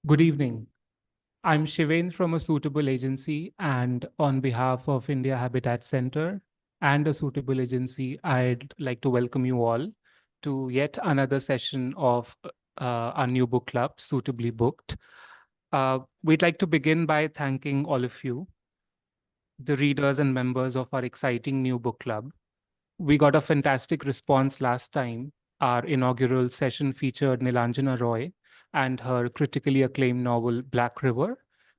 Good evening. I'm Shiven from a Suitable agency, and on behalf of India Habitat Center and a Suitable agency, I'd like to welcome you all to yet another session of our new book club, Suitably Booked. We'd like to begin by thanking all of you, the readers and members of our exciting new book club. We got a fantastic response last time. Our inaugural session featured Nilanjana Roy and her critically acclaimed novel Black River,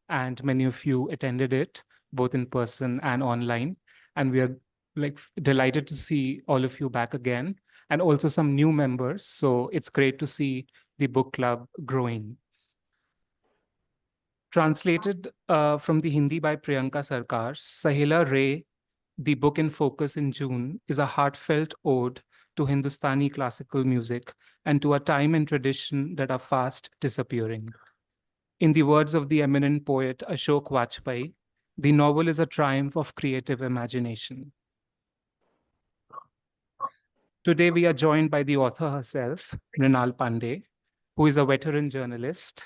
and many of you attended it both in person and online. And we are delighted to see all of you back again, and also some new members. So it's great to see the book club growing. Translated from the Hindi by Priyanka Sarkar, Sahela Re, the book in focus in June, is a heartfelt ode to Hindustani classical music and to a time and tradition that are fast disappearing. In the words of the eminent poet Ashok Vajpayee, the novel is a triumph of creative imagination. Today, we are joined by the author herself, Mrinal Pande, who is a veteran journalist,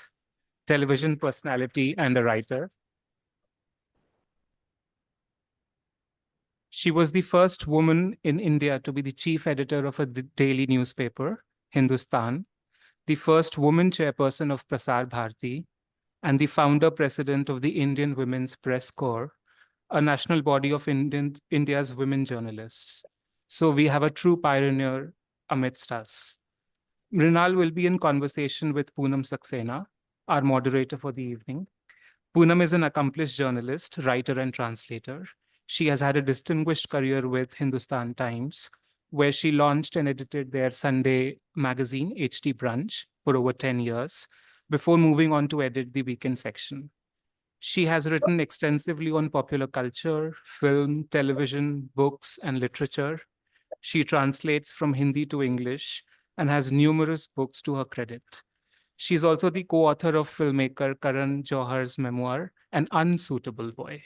television personality, and a writer. She was the first woman in India to be the chief editor of a daily newspaper, Hindustan, the first woman chairperson of Prasar Bharati, and the founder president of the Indian Women's Press Corps, a national body of India's women journalists. So we have a true pioneer amidst us. Mrinal will be in conversation with Poonam Saxena, our moderator for the evening. Poonam is an accomplished journalist, writer, and translator. She has had a distinguished career with Hindustan Times, where she launched and edited their Sunday magazine, HT Brunch, for over 10 years, before moving on to edit the weekend section. She has written extensively on popular culture, film, television, books, and literature. She translates from Hindi to English and has numerous books to her credit. She's also the co-author of filmmaker Karan Johar's memoir, An Unsuitable Boy.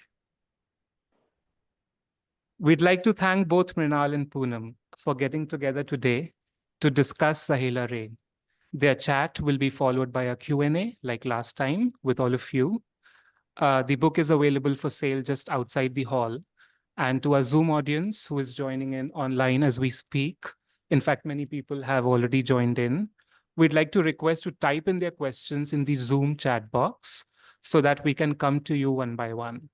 We'd like to thank both Mrinal and Poonam for getting together today to discuss Sahela Re. Their chat will be followed by a Q&A like last time with all of you. The book is available for sale just outside the hall. And to our Zoom audience who is joining in online as we speak, in fact, many people have already joined in. We'd like to request to type in their questions in the Zoom chat box so that we can come to you one by one.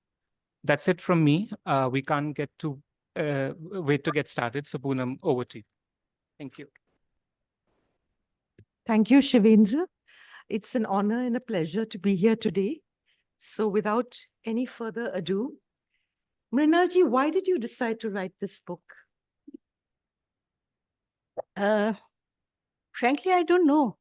That's it from me. We can't wait to get started. So Poonam, over to you. Thank you. Thank you, Shivendra. It's an honor and a pleasure to be here today. So without any further ado, Mrinalji, why did you decide to write this book? Frankly, I don't know.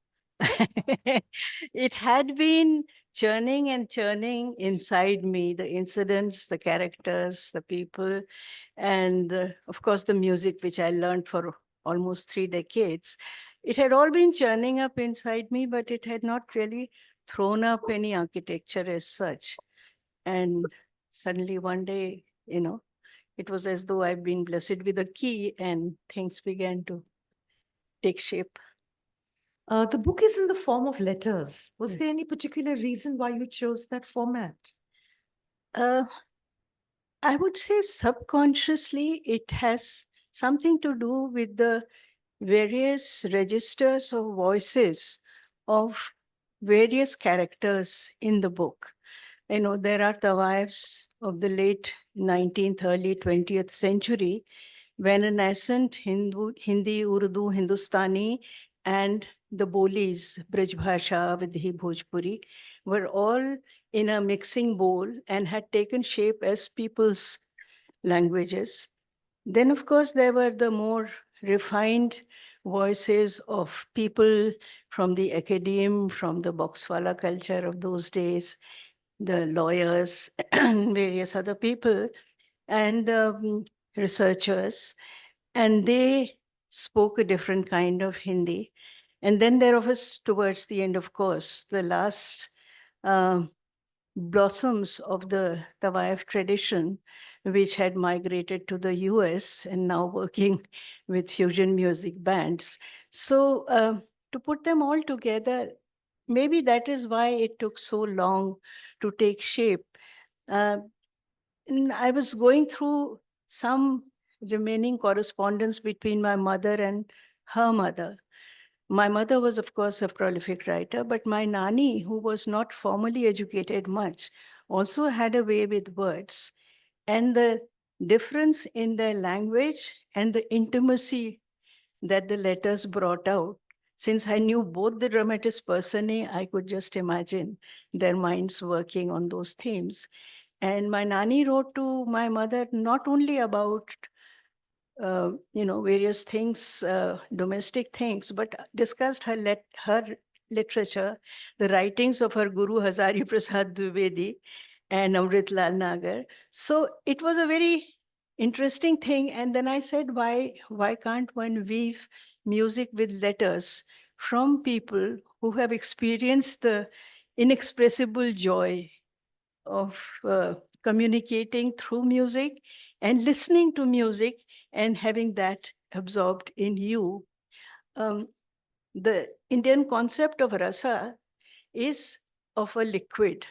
It had been churning and churning inside me, the incidents, the characters, the people, and of course, the music, which I learned for almost 3 decades. It had all been churning up inside me, but it had not really thrown up any architecture as such. And suddenly one day, it was as though I've been blessed with a key and things began to take shape. The book is in the form of letters. Was there any particular reason why you chose that format? I would say subconsciously it has something to do with the various registers of voices of various characters in the book. There are the wives of the late 19th, early 20th century, when a nascent Hindi, Urdu, Hindustani, and the Bolis, Braj Bhasha, Vidhi, Bhojpuri, were all in a mixing bowl and had taken shape as people's languages. Then, of course, there were the more refined voices of people from the academe, from the Boxwala culture of those days, the lawyers and various other people, and researchers. And they spoke a different kind of Hindi. And then there was, towards the end, of course, the last blossoms of the Tawayef tradition, which had migrated to the US and now working with fusion music bands. So to put them all together, maybe that is why it took so long to take shape. Uh, and I was going through some remaining correspondence between my mother and her mother. My mother was, of course, a prolific writer, but my Nani, who was not formally educated much, also had a way with words. And the difference in their language and the intimacy that the letters brought out, since I knew both the dramatis personae, I could just imagine their minds working on those themes. And my Nani wrote to my mother not only about various things, domestic things, but discussed her literature, the writings of her Guru Hazari Prasad Dwivedi and Amrit Lal Nagar. So it was a very interesting thing. And then I said, why can't one weave music with letters from people who have experienced the inexpressible joy of communicating through music and listening to music and having that absorbed in you. Um, the Indian concept of rasa is of a liquid.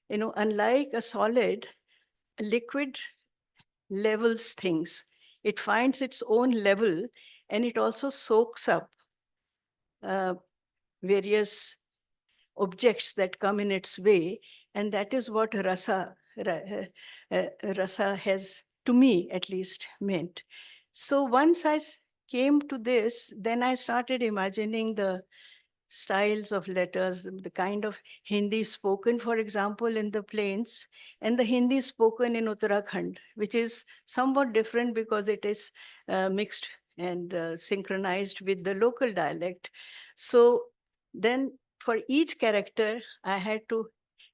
Unlike a solid, a liquid levels things. It finds its own level, and it also soaks up uh, various objects that come in its way. And that is what rasa has, to me at least, meant. So once came to this, then I started imagining the styles of letters, the kind of Hindi spoken, for example, in the plains, and the Hindi spoken in Uttarakhand, which is somewhat different because it is mixed and synchronized with the local dialect. So then for each character, I had to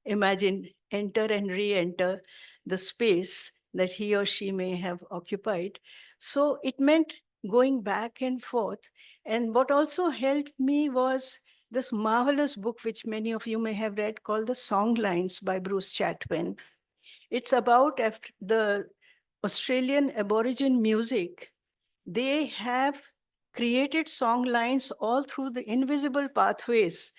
imagine, enter and re-enter the space that he or she may have occupied. So it meant going back and forth. And what also helped me was this marvelous book, which many of you may have read, called The Songlines by Bruce Chatwin. It's about the Australian Aborigine music. They have created song lines all through the invisible pathways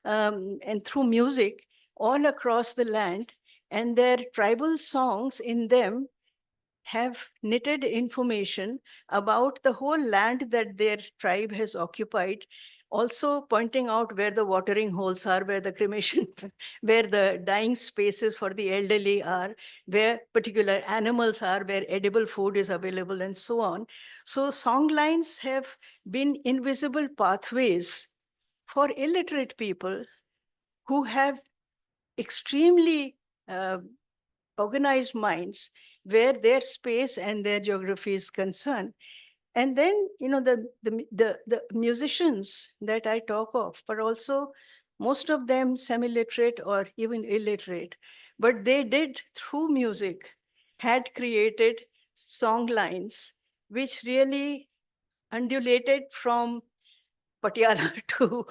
and through music all across the land. And their tribal songs in them have knitted information about the whole land that their tribe has occupied, also pointing out where the watering holes are, where the cremation, where the dying spaces for the elderly are, where particular animals are, where edible food is available, and so on. So songlines have been invisible pathways for illiterate people who have extremely organized minds where their space and their geography is concerned. And then, the musicians that I talk of, but also most of them semi-literate or even illiterate, but they did through music, had created song lines which really undulated from Patiala to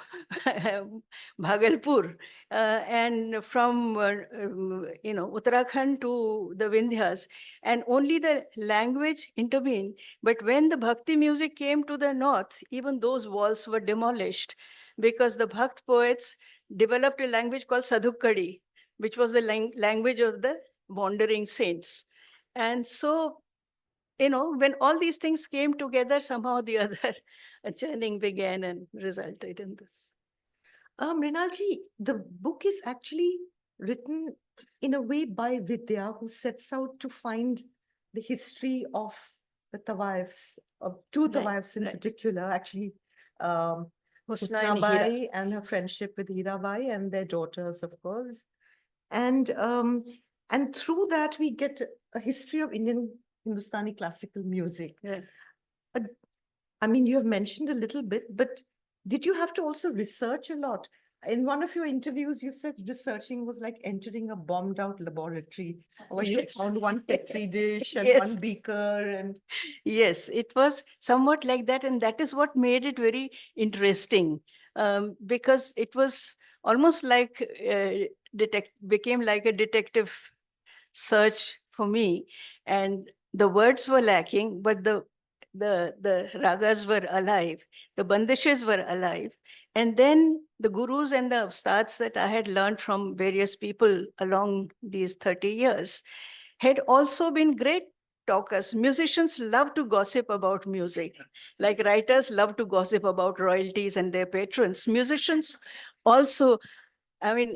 Bhagalpur, and from Uttarakhand to the Vindhyas, and only the language intervened. But when the Bhakti music came to the north, even those walls were demolished because the Bhakt poets developed a language called Sadhukkadi, which was the language of the wandering saints. And so when all these things came together, somehow the other, a churning began and resulted in this. Mrinalji, the book is actually written in a way by Vidya, who sets out to find the history of the Tawaifs, of two Right, Tawaifs in right. particular, actually, Husna and Hira. Husnabai and her friendship with Hirabai and their daughters, of course. And through that, we get a history of Indian Hindustani classical music. Right. I mean, you have mentioned a little bit, but did you have to also research a lot? In one of your interviews, you said researching was like entering a bombed out laboratory where you Yes. found one Petri dish and Yes. one beaker. And Yes, it was somewhat like that. And that is what made it very interesting, because it was almost like became like a detective search for me. And the words were lacking, but the ragas were alive, the bandishes were alive. And then the gurus and the ustads that I had learned from various people along these 30 years had also been great talkers. Musicians love to gossip about music, like writers love to gossip about royalties and their patrons. Musicians also, I mean,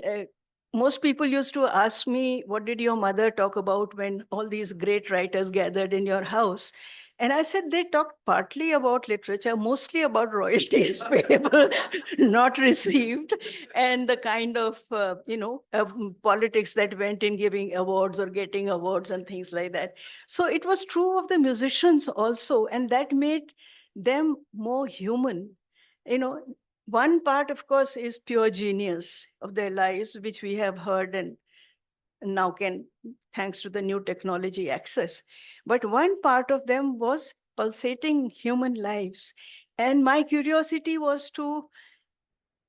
most people used to ask me, what did your mother talk about when all these great writers gathered in your house? And I said they talked partly about literature, mostly about royalties payable, not received, and the kind of, politics that went in giving awards or getting awards and things like that. So it was true of the musicians also, and that made them more human. You know, one part, of course, is pure genius of their lives, which we have heard and now can, thanks to the new technology, access. But one part of them was pulsating human lives. And my curiosity was to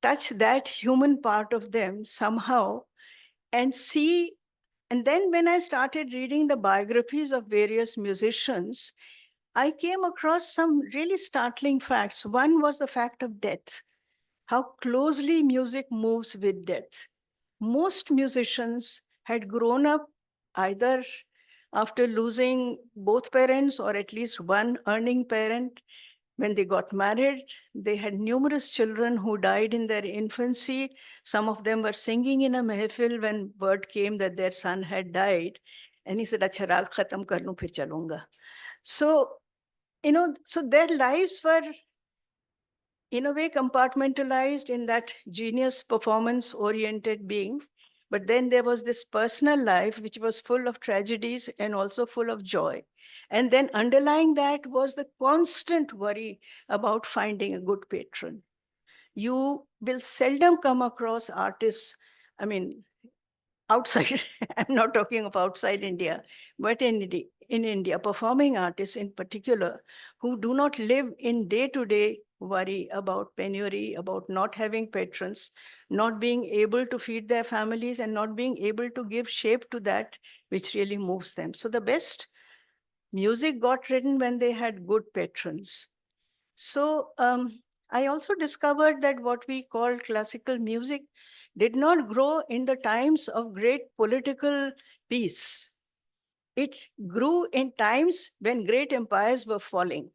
touch that human part of them somehow and see. And then when I started reading the biographies of various musicians, I came across some really startling facts. One was the fact of death, how closely music moves with death. Most musicians had grown up either after losing both parents or at least one earning parent. When they got married, they had numerous children who died in their infancy. Some of them were singing in a mehfil when word came that their son had died. And he said, "Acha raag khatam kar lun, phir chalunga." So, so their lives were in a way compartmentalized in that genius performance oriented being. But then there was this personal life, which was full of tragedies and also full of joy. And then underlying that was the constant worry about finding a good patron. You will seldom come across artists, I mean, outside, I'm not talking of outside India, but in India, performing artists in particular, who do not live in day-to-day worry about penury, about not having patrons, not being able to feed their families, and not being able to give shape to that which really moves them. So the best music got written when they had good patrons. So I also discovered that what we call classical music did not grow in the times of great political peace. It grew in times when great empires were falling.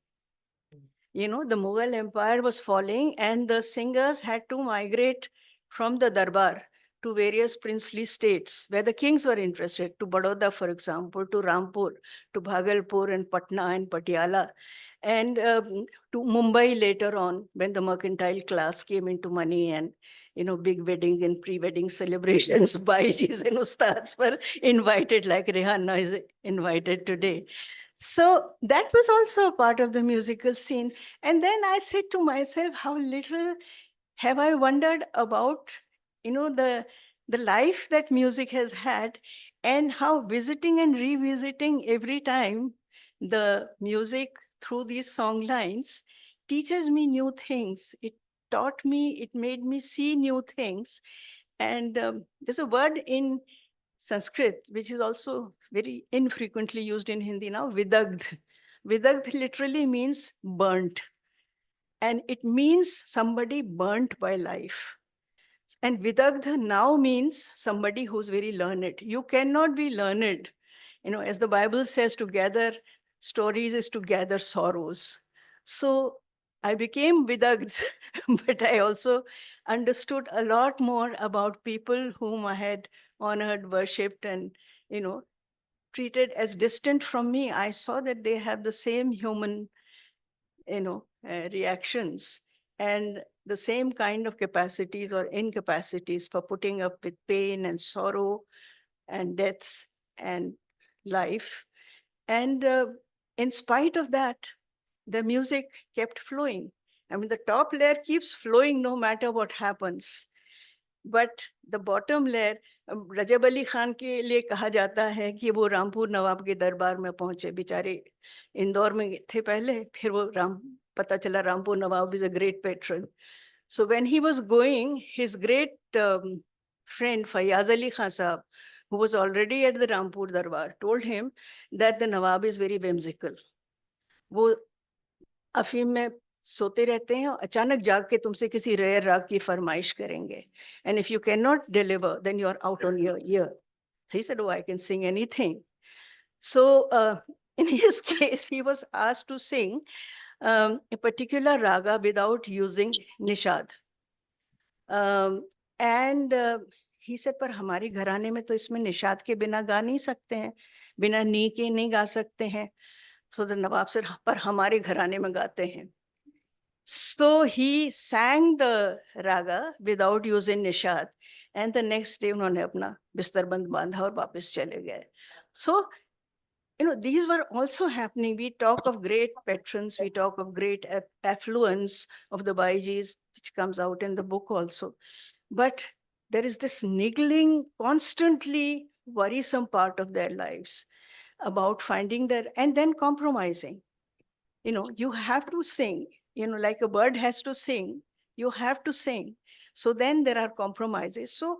The Mughal Empire was falling, and the singers had to migrate from the Darbar to various princely states where the kings were interested, to Baroda, for example, to Rampur, to Bhagalpur and Patna and Patiala, and to Mumbai later on when the mercantile class came into money and big wedding and pre-wedding celebrations. Baijis and ustads were invited like Rihanna is invited today. So that was also a part of the musical scene. And then I said to myself, how little have I wondered about, the life that music has had, and how visiting and revisiting every time the music through these song lines teaches me new things. It taught me, it made me see new things. And there's a word in Sanskrit, which is also very infrequently used in Hindi now, vidagdh. Vidagdh literally means burnt, and it means somebody burnt by life. And vidagdha now means somebody who's very learned. You cannot be learned. As the Bible says, to gather stories is to gather sorrows. So I became vidagdh, but I also understood a lot more about people whom I had honored, worshipped, and, treated as distant from me. I saw that they have the same human, reactions and the same kind of capacities or incapacities for putting up with pain and sorrow and deaths and life. And in spite of that, the music kept flowing. I mean, the top layer keeps flowing no matter what happens. But the bottom layer, रजब अली खान के लिए कहा जाता है कि वो रामपुर नवाब के दरबार में पहुंचे, बेचारे इंदौर में थे पहले, फिर वो पता चला रामपुर नवाब is a great patron. So when he was going, his great friend Fayaz Ali Khan Sahab, who was already at the Rampur Darbar, told him that the Nawab is very whimsical. वो अफीम में सोते रहते हैं और अचानक जाग के तुमसे किसी रेयर राग की फरमाइश करेंगे, and if you cannot deliver then you are out on your ear. He said, oh, I can sing anything. So in his case he was asked to sing a particular raga without using nishad. And he said, पर हमारे घराने में तो इसमें निषाद के बिना गा नहीं सकते हैं, बिना नी के नहीं गा सकते हैं. So the Nawab said, पर हमारे घराने में गाते हैं. So he sang the raga without using nishad, and the next day उन्होंने अपना बिस्तर बंद बांधा और वापस चले गए. So these were also happening. We talk of great patrons, we talk of great affluence of the Baijis, which comes out in the book also. But there is this niggling, constantly worrisome part of their lives about finding their, and then compromising. You have to sing, like a bird has to sing, you have to sing. So then there are compromises. So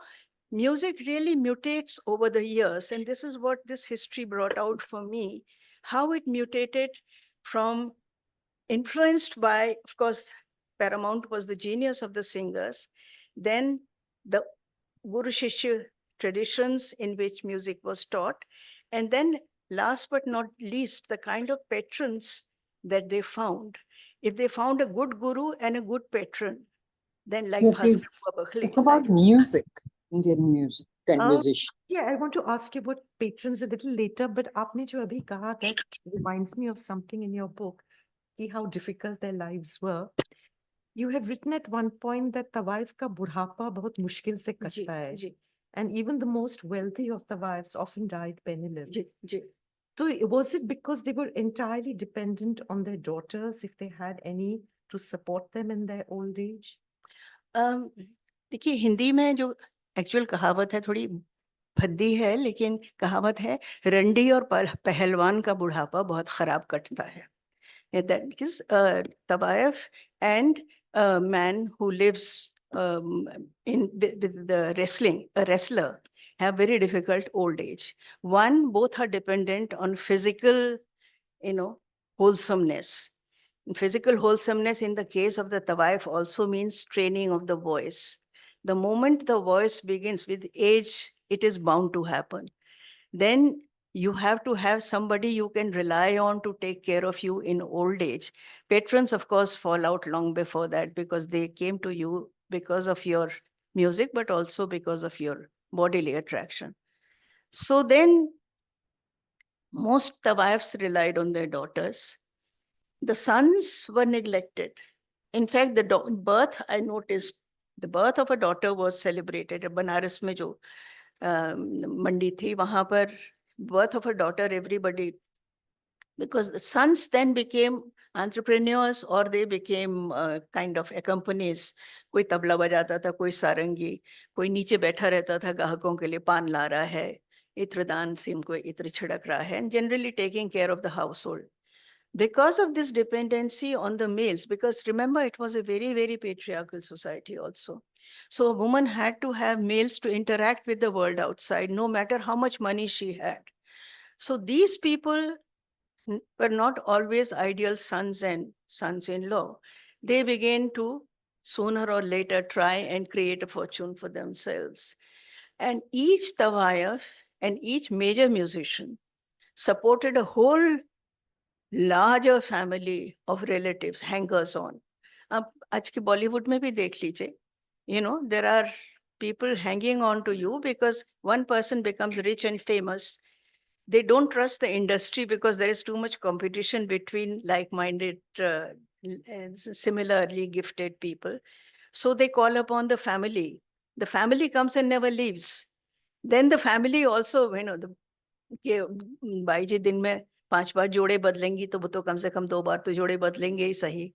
music really mutates over the years. And this is what this history brought out for me, how it mutated from influenced by, of course, Paramount was the genius of the singers, then the Guru Shishya traditions in which music was taught, and then last but not least, the kind of patrons that they found. If they found a good guru and a good patron, then like Yes, Bhaskar it's, Babakhli, it's about music, Indian music, and Um, musician. Yeah, I want to ask you about patrons a little later, but आपने जो अभी कहा, that reminds me of something in your book, कि how difficult their lives were. You have written at one point that तवाइफ का बुढ़ापा बहुत मुश्किल से जी, कटता है, जी, and even the most wealthy of the wives often died penniless. Ji, ji. So was it because they were entirely dependent on their daughters, if they had any, to support them in their old age? देखिए, हिंदी में जो actual कहावत है थोड़ी भद्दी है, लेकिन कहावत है, रंडी और पहलवान का बुढ़ापा बहुत खराब कटता है. That is Tabayev and a man who lives with the wrestling, a wrestler, have very difficult old age. One, both are dependent on physical, wholesomeness. Physical wholesomeness in the case of the Tawaif also means training of the voice. The moment the voice begins with age, it is bound to happen. Then you have to have somebody you can rely on to take care of you in old age. Patrons, of course, fall out long before that because they came to you because of your music, but also because of your bodily attraction. So then most Tawaifs relied on their daughters. The sons were neglected. In fact, the birth, I noticed, the birth of a daughter was celebrated. Banaras mein jo mandi thi, wahan par birth of a daughter, everybody, because the sons then became entrepreneurs or they became kind of accompanies. कोई तबला बजाता था, कोई सारंगी, कोई नीचे बैठा रहता था, ग्राहकों के लिए पान ला रहा है, इत्र दान सिम को इत्र छिड़क रहा है, and generally taking care of the household. Because of this dependency on the males, because remember, it was a very, very patriarchal society also. So a woman had to have males to interact with the world outside, no matter how much money she had. So these people were not always ideal sons and sons-in-law. They began to sooner or later try and create a fortune for themselves. And each tawayaf and each major musician supported a whole larger family of relatives, hangers on. अब आज के बॉलीवुड में भी देख लीजिए, there are people hanging on to you because one person becomes rich and famous. They don't trust the industry because there is too much competition between like-minded, similarly gifted people. So they call upon the family. The family comes and never leaves. Then the family also, कि भाई जी दिन में 5 बार जोड़े बदलेंगी तो वो तो कम से कम 2 बार तो जोड़े बदलेंगे ही सही.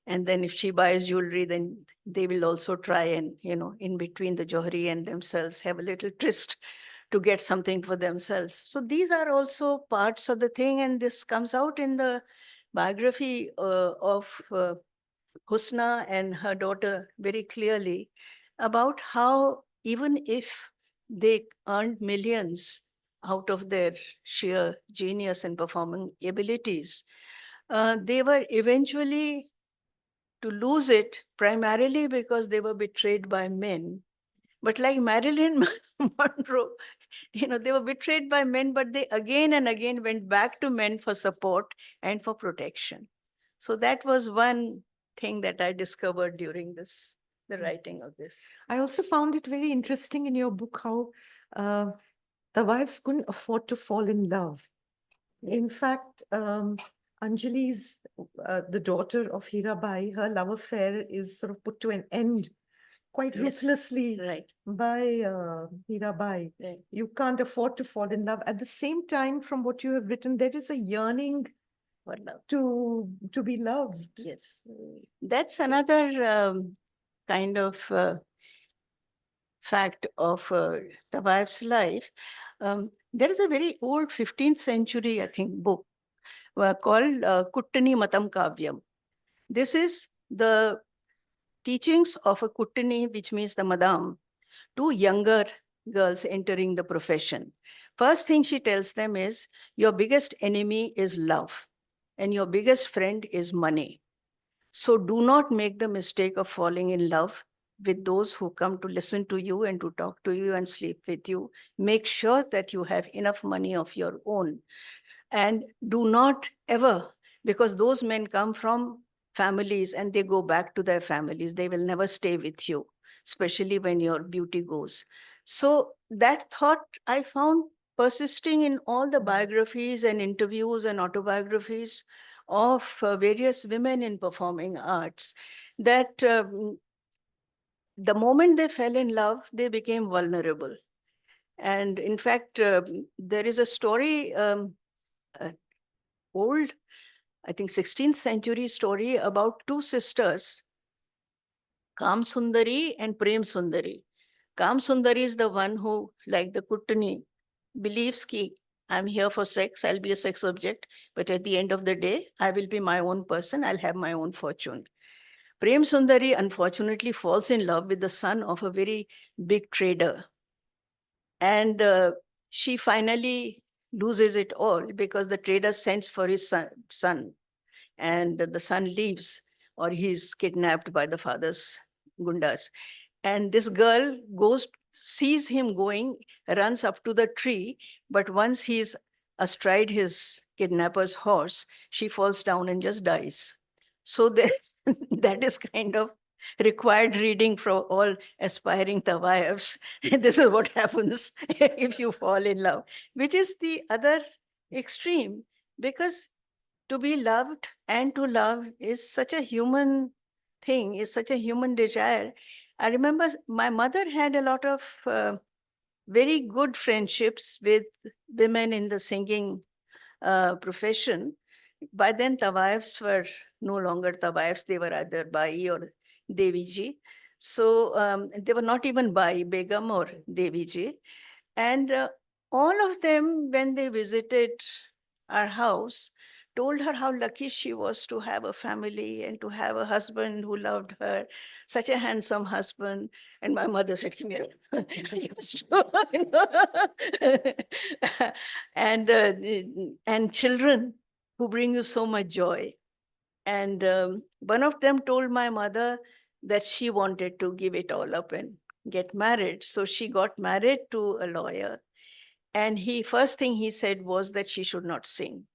And then if she buys jewelry, then they will also try and, in between the johri and themselves, have a little tryst to get something for themselves. So these are also parts of the thing. And this comes out in the biography of Husna and her daughter very clearly about how even if they earned millions out of their sheer genius and performing abilities, they were eventually to lose it primarily because they were betrayed by men. But like Marilyn Monroe, they were betrayed by men, but they again and again went back to men for support and for protection. So that was one thing that I discovered during the writing of this. I also found it very interesting in your book how the wives couldn't afford to fall in love. In fact, Anjali's the daughter of Hirabai, her love affair is sort of put to an end quite Yes, ruthlessly right. by Hirabai. Right. You can't afford to fall in love. At the same time, from what you have written, there is a yearning For love. to be loved. Yes. That's another kind of fact of the wife's life. There is a very old 15th century, I think, book called Kuttani Matam Kavyam. This is the teachings of a Kuttani, which means the madam, to younger girls entering the profession. First thing she tells them is, your biggest enemy is love, and your biggest friend is money. So do not make the mistake of falling in love with those who come to listen to you and to talk to you and sleep with you. Make sure that you have enough money of your own. And do not ever, because those men come from families and they go back to their families. They will never stay with you, especially when your beauty goes. So that thought I found persisting in all the biographies and interviews and autobiographies of various women in performing arts, that the moment they fell in love, they became vulnerable. And in fact, there is a story, old, I think 16th century story about two sisters, Kam Sundari and Prem Sundari. Kam Sundari is the one who, like the Kuttani, believes ki I'm here for sex, I'll be a sex object, but at the end of the day, I will be my own person, I'll have my own fortune. Prem Sundari unfortunately falls in love with the son of a very big trader. And she finally loses it all because the trader sends for his son, and the son leaves or he's kidnapped by the father's gundas. And this girl goes, sees him going, runs up to the tree, but once he's astride his kidnapper's horse, she falls down and just dies. So that is kind of required reading for all aspiring tawayafs. This is what happens if you fall in love, which is the other extreme, because to be loved and to love is such a human thing, is such a human desire. I remember my mother had a lot of very good friendships with women in the singing profession. By then, tawayafs were no longer tawayafs, they were either Bai or Deviji. So they were not even Bai, Begum or Deviji. And all of them, when they visited our house, told her how lucky she was to have a family and to have a husband who loved her, such a handsome husband. And my mother said, "Come here." It was true. And children who bring you so much joy. And one of them told my mother that she wanted to give it all up and get married. So she got married to a lawyer. And first thing he said was that she should not sing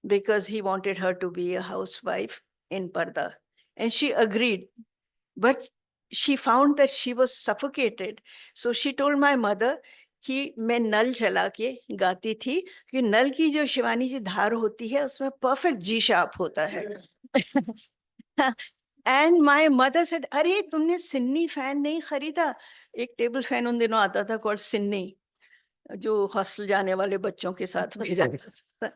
because he wanted her to be a housewife in Parda. And she agreed. But she found that she was suffocated. So she told my mother कि मैं नल चला के गाती थी कि नल की जो शिवानी जी धार होती है उसमें perfect G sharp होता है. And my mother said, अरे तुमने सिन्नी फैन नहीं खरीदा? एक टेबल फैन उन दिनों आता था called सिन्नी, जो हॉस्टल जाने वाले बच्चों के साथ भेजा जाता था.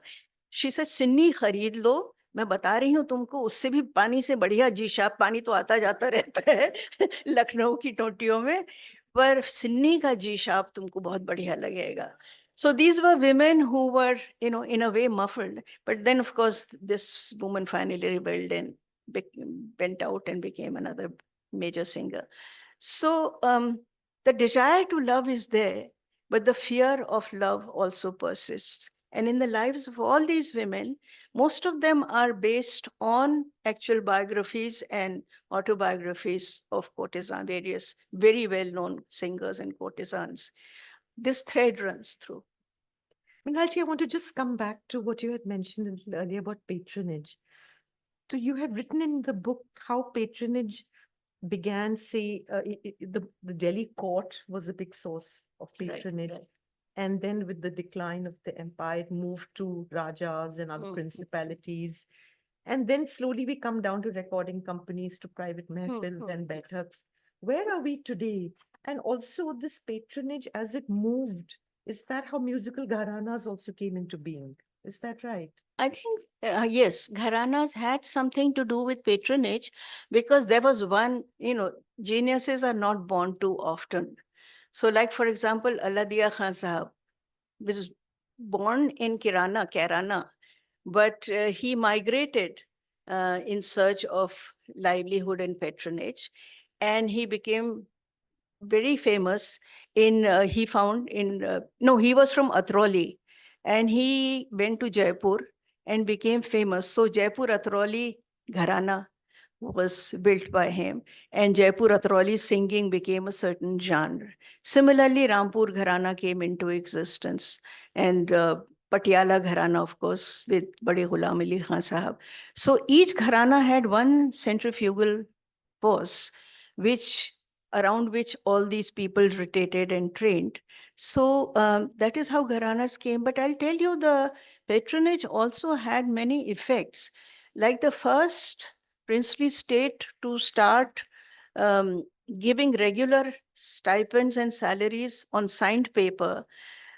She said, सिन्नी खरीद लो, मैं बता रही हूँ तुमको, उससे भी पानी से बढ़िया जी शाप, पानी तो आता जाता रहता है लखनऊ की टोटियों में, पर सिन्नी का जी शाप तुमको बहुत बढ़िया लगेगा. So these were women who were, in a way muffled. But then, of course, this woman finally rebelled and went out and became another major singer. So the desire to love is there, but the fear of love also persists. And in the lives of all these women, most of them are based on actual biographies and autobiographies of courtesans, various very well-known singers and courtesans. This thread runs through. Mrinalji, I want to just come back to what you had mentioned a little earlier about patronage. So you have written in the book how patronage began, say, the Delhi court was a big source of patronage. right. And then with the decline of the empire, it moved to Rajas and other Mhm. principalities. And then slowly we come down to recording companies, to private mehfils Mhm. and baithaks. Where are we today? And also this patronage as it moved, is that how musical gharanas also came into being? Is that right? I think, yes, gharanas had something to do with patronage because there was one, geniuses are not born too often. So, like, for example, Aladia Khan Sahab was born in Kerana, but he migrated in search of livelihood and patronage. And he became very famous he found no, he was from Atroli, and he went to Jaipur and became famous. So Jaipur Atroli Gharana was built by him, and Jaipur Atroli singing became a certain genre. Similarly, Rampur Gharana came into existence, and Patiala Gharana, of course, with Bade Ghulam Ali Khan Sahab. So each Gharana had one centrifugal force, which around which all these people rotated and trained. So that is how Gharanas came. But I'll tell you, the patronage also had many effects. Like the first princely state to start um, giving regular stipends and salaries on signed paper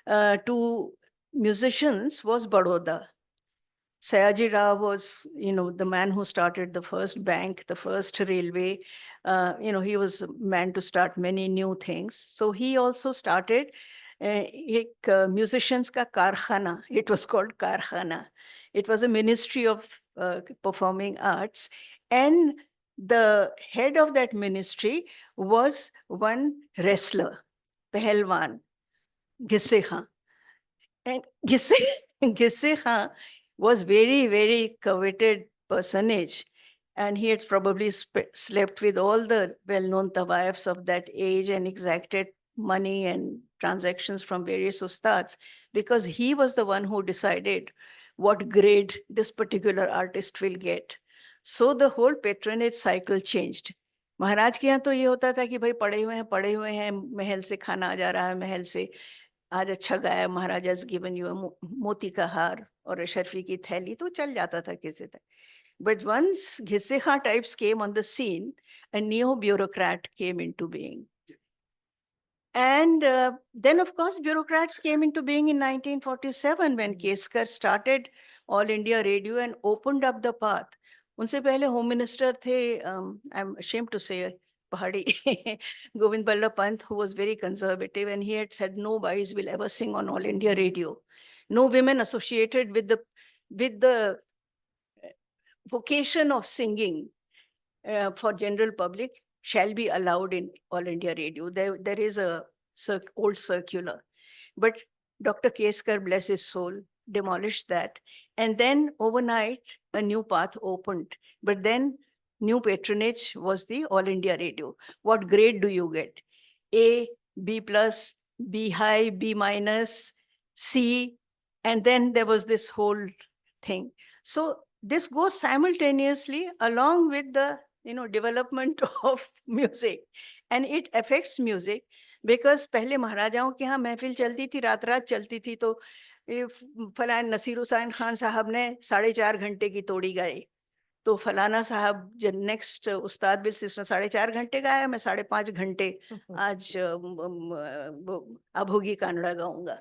to musicians was Baroda. Sayaji Rao was, the man who started the first bank, the first railway. He was a man to start many new things. So he also started musicians ka karkhana. It was called karkhana. It was a ministry of performing arts. And the head of that ministry was one wrestler, Pehelwan, Ghisse Khan. And Ghisse Khan was very, very coveted personage. And he had probably slept with all the well-known tawaifs of that age and exacted money and transactions from various ustads, because he was the one who decided what grade this particular artist will get. So the whole patronage cycle changed. महाराज के यहाँ तो ये होता था कि भाई पढ़े हुए हैं, महल से खाना आ जा रहा है, महल से आज अच्छा गाया, महाराजा गिवन यू मोती का हार और अशरफी की थैली, तो चल जाता था किसी तक. But once Ghisse Khan types came on the scene, a neo-bureaucrat came into being. And then, of course, bureaucrats came into being in 1947 when Keskar started All India Radio and opened up the path. उनसे पहले home minister थे, I'm ashamed to say, Pahadi Govind Ballabh Pant, who was very conservative, and he had said no boys will ever sing on All India Radio. No women associated with the vocation of singing for general public shall be allowed in All India Radio. There is a old circular. But Dr. Keskar, bless his soul, demolished that. And then overnight, a new path opened. But then new patronage was the All India Radio. What grade do you get? A, B plus, B high, B minus, C. And then there was this whole thing. So this goes simultaneously along with the development of music, and it affects music because पहले महाराजाओं के यहाँ महफिल चलती थी, रात रात चलती थी, तो फलान नसीर हुसैन खान साहब ने 4.5 घंटे की तोड़ी गाई, तो फलाना साहब जब नेक्स्ट उस्ताद बिल से 4.5 घंटे गाया, मैं 5.5 घंटे आज अभोगी कानड़ा गाऊंगा,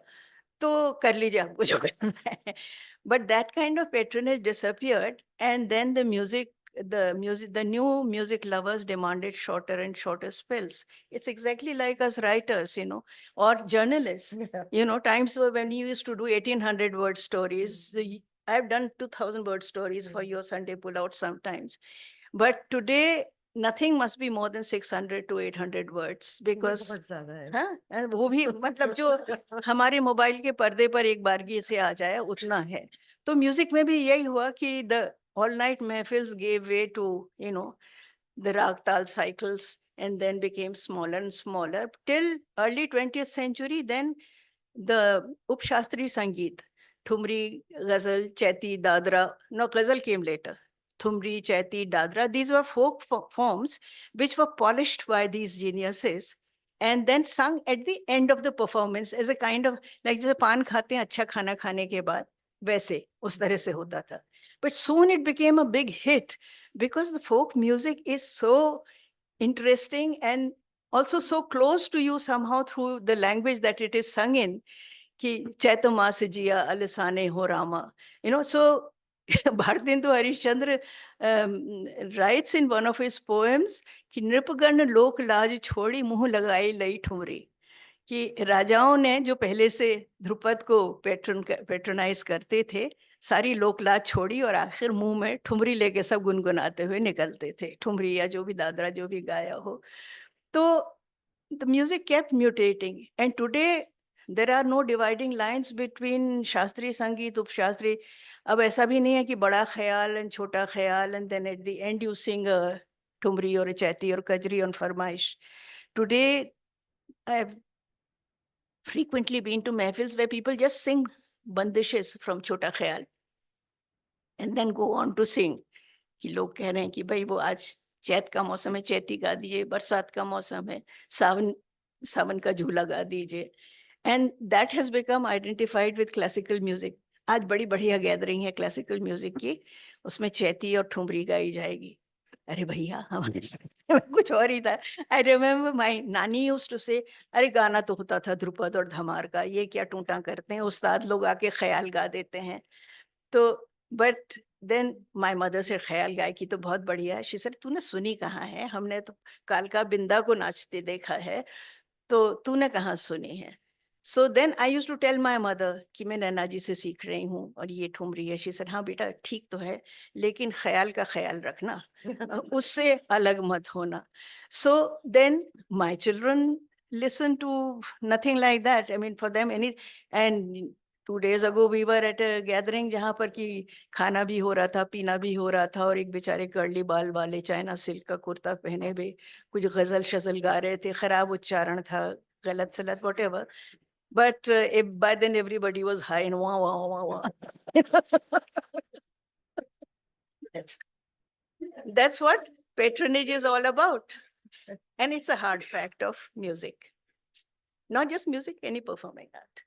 तो कर लीजिए आपको जो करना है. But that kind of patronage disappeared, and then the new music lovers demanded shorter and shorter spells. It's exactly like us writers, or journalists. Yeah. Times were when you used to do 1,800 word stories. I've done 2,000 word stories for your Sunday pullout sometimes. But today, nothing must be more than 600 to 800 words because बहुत ज्यादा है। हाँ and वो भी मतलब जो हमारे mobile के पर्दे पर एक बारगी से आ जाए उतना है। तो म्यूजिक में भी यही हुआ कि the all night महफिल्स gave way to the rag tal cycles and then became smaller and smaller till early 20th century. Then the Upshastri Sangeet, Thumri, Ghazal, Chaiti, Dadra. No, Ghazal came later. Thumri, Chaiti, Dadra. These were folk forms which were polished by these geniuses and then sung at the end of the performance as a kind of like जैसे पान खाते हैं अच्छा खाना खाने के बाद वैसे उस तरह से होता था. But soon it became a big hit because the folk music is so interesting and also so close to you somehow through the language that it is sung in कि चैतमा से जिया अलिसाने हो Rama. So Bhartindu Harishchandra writes in one of his poems कि नृपगण लोक लाज छोड़ी मुंह लगाई लई ठुमरी. कि राजाओं ने जो पहले से ध्रुपद को पेट्रोनाइज करते थे सारी लोक लाज छोड़ी और आखिर मुंह में ठुमरी लेके सब गुनगुनाते हुए निकलते थे. ठुमरी या जो भी दादरा जो भी गाया हो. तो the music kept mutating and today there are no dividing lines between Shastri Sangeet, Upshastri. अब ऐसा भी नहीं है कि बड़ा ख्याल and छोटा ख्याल and then at the end you sing a thumri or a chaiti or kajri on फरमाइश. Today I have frequently been to mehfils where people just sing bandishes from Chota Khayal and then go on to sing. कि लोग कह रहे हैं कि भाई वो आज चैत का मौसम है चैती गा दीजिए, बरसात का मौसम है सावन सावन का झूला गा दीजिए. And that has become identified with classical music. आज बड़ी बढ़िया गैदरिंग है क्लासिकल म्यूजिक की, उसमें चैती और ठुमरी गाई जाएगी. अरे भैया हमारे समय में कुछ और ही था. आई रिमेम्बर माय नानी यूज्ड टू से अरे गाना तो होता था ध्रुपद और धमार का, ये क्या टूटा करते हैं, उस्ताद लोग आके ख्याल गा देते हैं. तो बट देन माय मदर से ख्याल गायकी तो बहुत बढ़िया है. शी सेड तूने सुनी कहाँ है, हमने तो कालका बिंदा को नाचते देखा है, तो तूने कहाँ सुनी है. So then I used to tell my mother कि मैं नैना जी से सीख रही हूँ और ये ठुमरी है. शी सेड हाँ बेटा ठीक तो है लेकिन ख्याल का ख्याल रखना, उससे अलग मत होना. So then my children listen to nothing like that. I mean for them any. And 2 days ago we were at a gathering जहाँ पर कि खाना भी हो रहा था पीना भी हो रहा था और एक बेचारे कर्ली बाल वाले चाइना सिल्क का कुर्ता पहने हुए कुछ गजल शजल गा रहे थे. खराब उच्चारण था, गलत सलत whatever. But by then everybody was high and wah wah wah wah. That's what patronage is all about. And it's a hard fact of music. Not just music, any performing art.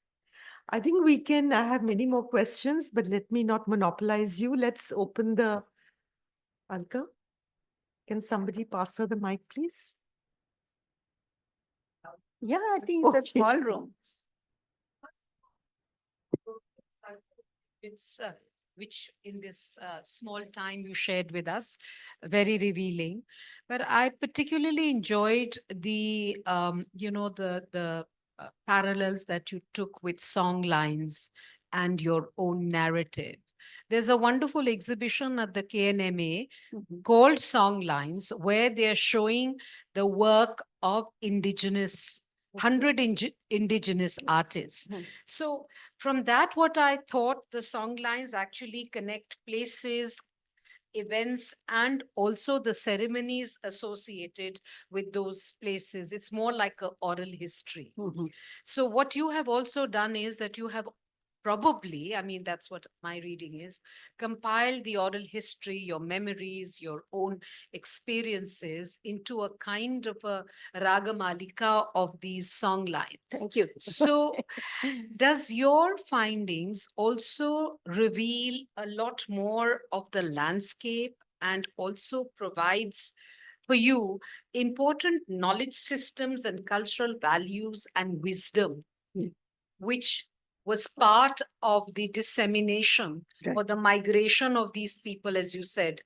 I think we can have many more questions, but let me not monopolize you. Let's open the Alka. Can somebody pass her the mic, please? Yeah, I think it's a Okay. small room. It's which in this small time you shared with us, very revealing. But I particularly enjoyed the the parallels that you took with song lines and your own narrative. There's a wonderful exhibition at the KNMA called Song Lines, where they are showing the work of indigenous 100 indigenous artists. So from that, what I thought, the song lines actually connect places, events, and also the ceremonies associated with those places. It's more like an oral history. So what you have also done is that you have probably, I mean, that's what my reading is, compile the oral history, your memories, your own experiences into a kind of a ragamalika of these song lines. Thank you. So, does your findings also reveal a lot more of the landscape and also provides for you important knowledge systems and cultural values and wisdom, which was part of the dissemination or the migration of these people, as you said,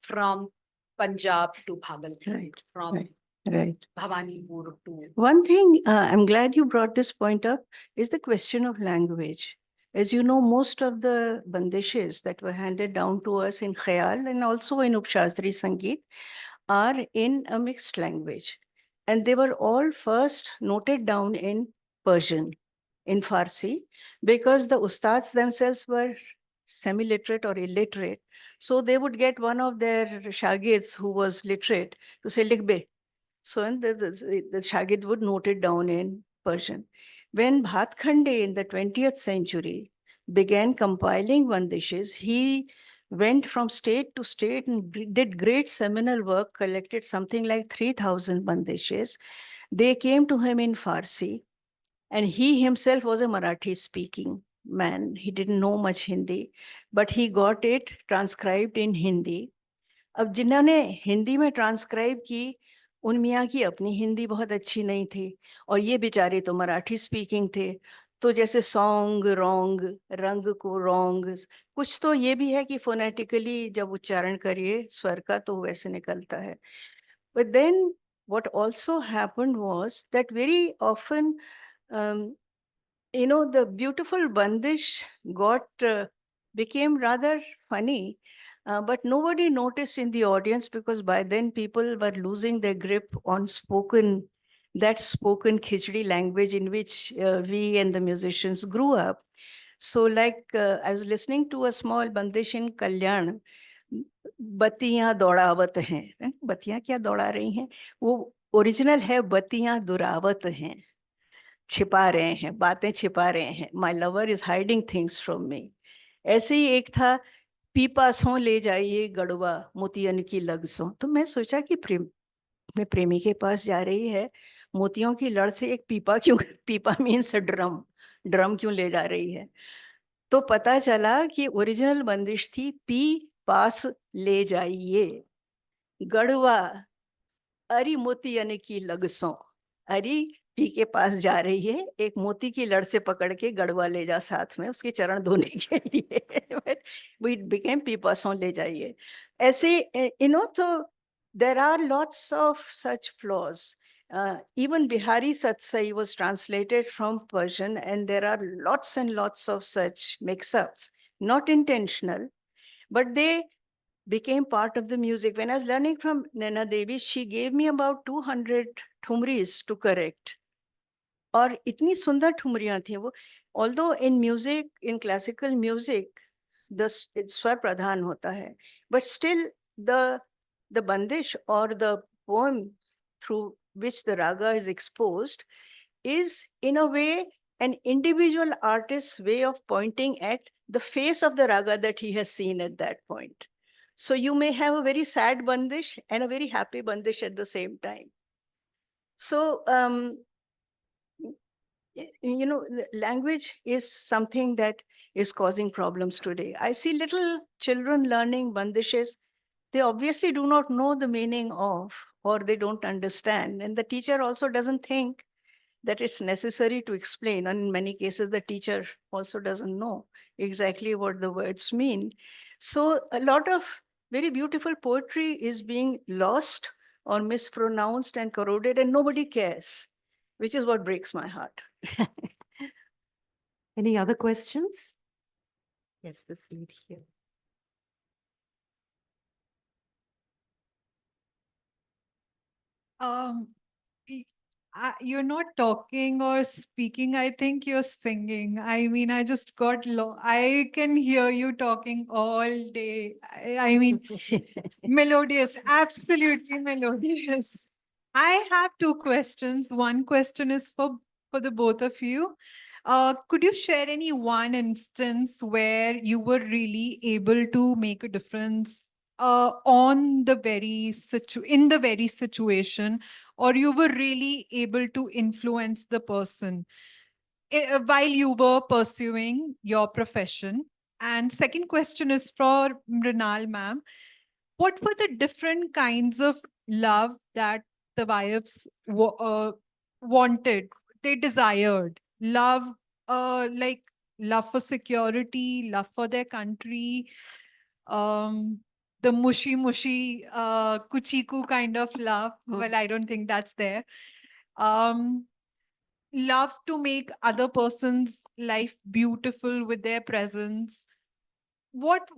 from Punjab to Bhagalpur, from Right. Bhawanipur to. One thing I'm glad you brought this point up is the question of language. As you know, most of the bandishes that were handed down to us in Khayal and also in Upshastri Sangeet are in a mixed language. And they were all first noted down in Persian, in Farsi, because the ustads themselves were semi-literate or illiterate. So they would get one of their shagids who was literate to say, Likhbe. So and the shagid would note it down in Persian. When Bhatkhande in the 20th century began compiling bandishes, he went from state to state and did great seminal work, collected something like 3,000 bandishes. They came to him in Farsi, and he himself was a Marathi speaking man. He didn't know much Hindi, but he got it transcribed in Hindi. अब जिन्होंने हिंदी में transcribe की उन मियाँ की अपनी हिंदी बहुत अच्छी नहीं थी और ये बेचारे तो मराठी स्पीकिंग थे तो जैसे सॉन्ग रोंग रंग को रोंग कुछ तो ये भी है कि फोनेटिकली जब उच्चारण करिए स्वर का तो वैसे निकलता है but then what also happened was that very often um, the beautiful bandish became rather funny, but nobody noticed in the audience because by then people were losing their grip on that spoken khichdi language in which we and the musicians grew up. So I was listening to a small bandish in Kalyan, बत्तियां दौड़ावत हैं बत्तियां क्या दौड़ा रही हैं वो original है बत्तियां दुरावत हैं छिपा रहे हैं बातें छिपा रहे हैं my lover is hiding things from me ऐसे ही एक था पीपा सो ले जाइए गड़वा मोतियन की लग सो तो मैं सोचा कि अपने प्रेमी के पास जा रही है मोतियों की लड़ से एक पीपा क्यों पीपा मीन्स ड्रम ड्रम क्यों ले जा रही है तो पता चला कि ओरिजिनल बंदिश थी पी पास ले जाइए गड़वा अरी मोतियन की लगसों अरी पी के पास जा रही है एक मोती की लड़ से पकड़ के गड़वा ले जा साथ में उसके चरण धोने के लिए वी बिकेम पी पासों ले जाइए ऐसे तो there are lots of such flaws. Even Bihari Satsai was translated from Persian, and there are lots and lots of such mix-ups, not intentional, but they became part of the music. When I was learning from Naina Devi, she gave me about 200 ठुमरीज to correct. और इतनी सुंदर ठुमरियां थी वो although in music, in classical music, the स्वर प्रधान होता है, but still the bandish or the poem through which the raga is exposed is in a way an individual artist's way of pointing at the face of the raga that he has seen at that point. So you may have a very sad bandish and a very happy bandish at the same time. So language is something that is causing problems today. I see little children learning bandishes. They obviously do not know the meaning of, or they don't understand. And the teacher also doesn't think that it's necessary to explain. And in many cases, the teacher also doesn't know exactly what the words mean. So a lot of very beautiful poetry is being lost or mispronounced and corroded, and nobody cares, which is what breaks my heart. Any other questions? Yes, this lady here. Y- you're not talking or speaking. I think you're singing. I mean, I just got I can hear you talking all day. I mean, melodious, absolutely melodious. I have two questions. One question is for the both of you. Could you share any one instance where you were really able to make a difference on the in the very situation, or you were really able to influence the person while you were pursuing your profession? And second question is for Mrinal ma'am. What were the different kinds of love that the wives wanted? They desired love, like love for security, love for their country, um, the mushy, kuchiku kind of love. Well, I don't think that's there. Um, love to make other person's life beautiful with their presence. What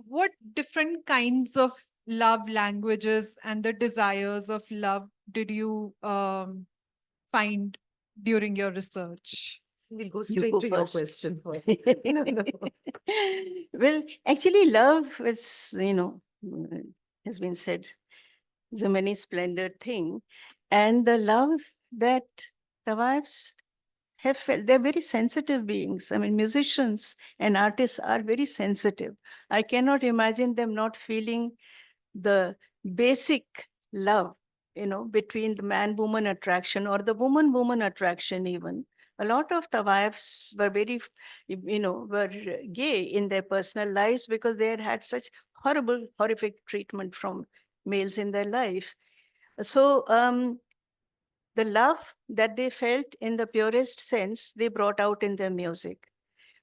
different kinds of love languages and the desires of love did you find during your research? We'll go You straight go to your first. question first. No, no. Well, actually, love is, has been said, is a many splendid thing. And the love that the wives have felt, they're very sensitive beings. I mean, musicians and artists are very sensitive. I cannot imagine them not feeling the basic love, between the man-woman attraction or the woman-woman attraction even. A lot of the wives were very, were gay in their personal lives because they had had such horrible, horrific treatment from males in their life. So the love that they felt in the purest sense, they brought out in their music.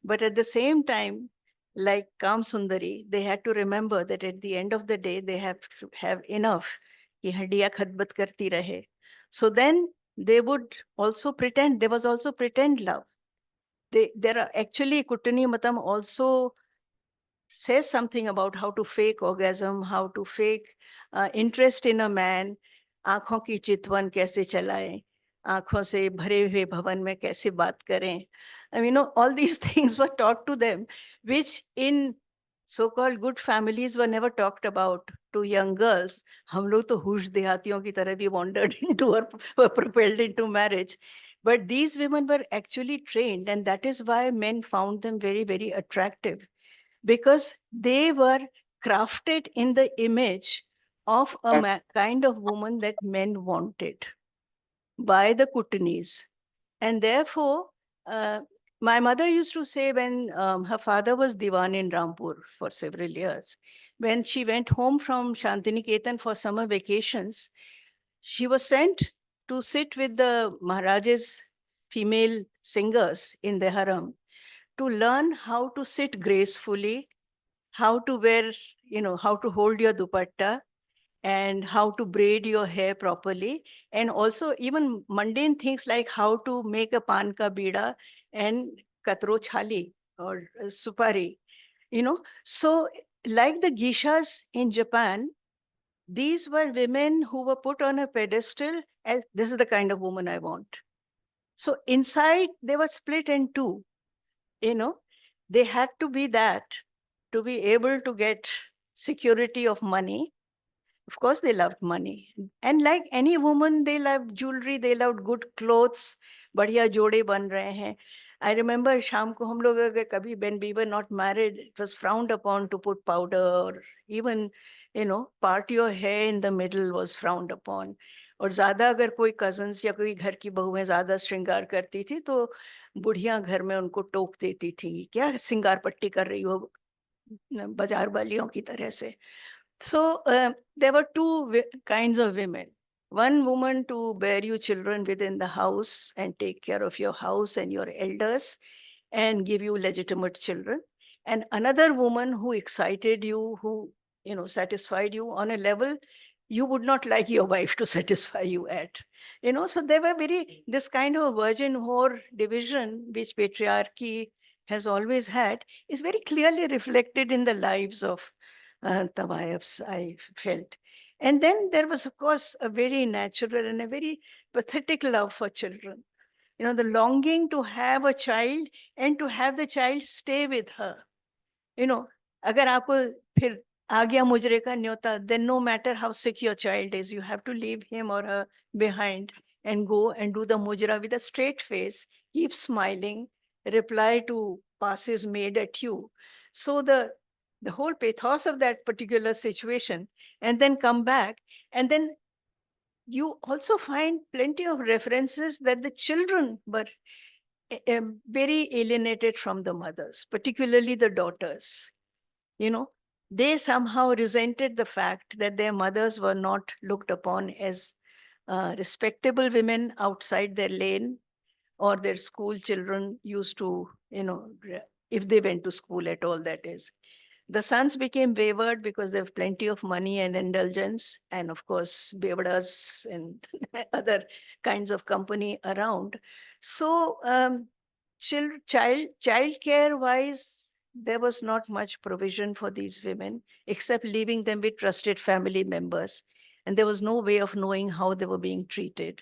But at the same time, like Kam Sundari, they had to remember that at the end of the day, they have to have enough. Ki handiya khadbat karti rahe. So then they would also pretend, there was also pretend love. There are actually, Kutani Matam also says something about how to fake orgasm, how to fake interest in a man, आँखों की चितवन कैसे चलाएं, आँखों से भरे हुए भवन में कैसे बात करें. I mean, all these things were taught to them, which in so-called good families were never talked about to young girls. हम लोग तो हुश देहातियों की तरह भी wandered into or were propelled into marriage. But these women were actually trained, and that is why men found them very, very attractive, because they were crafted in the image of a kind of woman that men wanted by the Kutanis. And therefore, my mother used to say, when her father was Diwan in Rampur for several years, when she went home from Shantiniketan for summer vacations, she was sent to sit with the Maharaja's female singers in the harem to learn how to sit gracefully, how to wear, how to hold your dupatta, and how to braid your hair properly. And also even mundane things like how to make a pan ka bida and katro chali or supari, So like the geishas in Japan, these were women who were put on a pedestal as this is the kind of woman I want. So inside they were split in two, you know, they had to be that to be able to get security of money. Of course, they loved money. And like any woman, they loved jewelry, they loved good clothes. बढ़िया जोड़े बन रहे हैं. I remember शाम को हम लोग अगर कभी when we were not married, it was frowned upon to put powder or even, part your hair in the middle was frowned upon. और ज्यादा अगर कोई cousins या कोई घर की बहुएं ज्यादा श्रृंगार करती थी तो बुढ़िया घर में उनको टोक देती थी, क्या श्रृंगार पट्टी कर रही हो बाजार वालियों की तरह से. So there were two kinds of women. One woman to bear you children within the house and take care of your house and your elders and give you legitimate children. And another woman who excited you, who, satisfied you on a level you would not like your wife to satisfy you at. So there were this kind of virgin whore division, which patriarchy has always had, is very clearly reflected in the lives of Tawayafs, I felt. And then there was, of course, a very natural and a very pathetic love for children. The longing to have a child and to have the child stay with her. अगर आपको फिर आ गया मुजरे का न्योता, then no matter how sick your child is, you have to leave him or her behind and go and do the mujra with a straight face, keep smiling, reply to passes made at you. So the whole pathos of that particular situation, and then come back, and then you also find plenty of references that the children were very alienated from the mothers, particularly the daughters. They somehow resented the fact that their mothers were not looked upon as respectable women outside their lane, or their school children used to, if they went to school at all, that is. The sons became wayward because they have plenty of money and indulgence, and of course, bevadas and other kinds of company around. So, child care wise, there was not much provision for these women, except leaving them with trusted family members. And there was no way of knowing how they were being treated.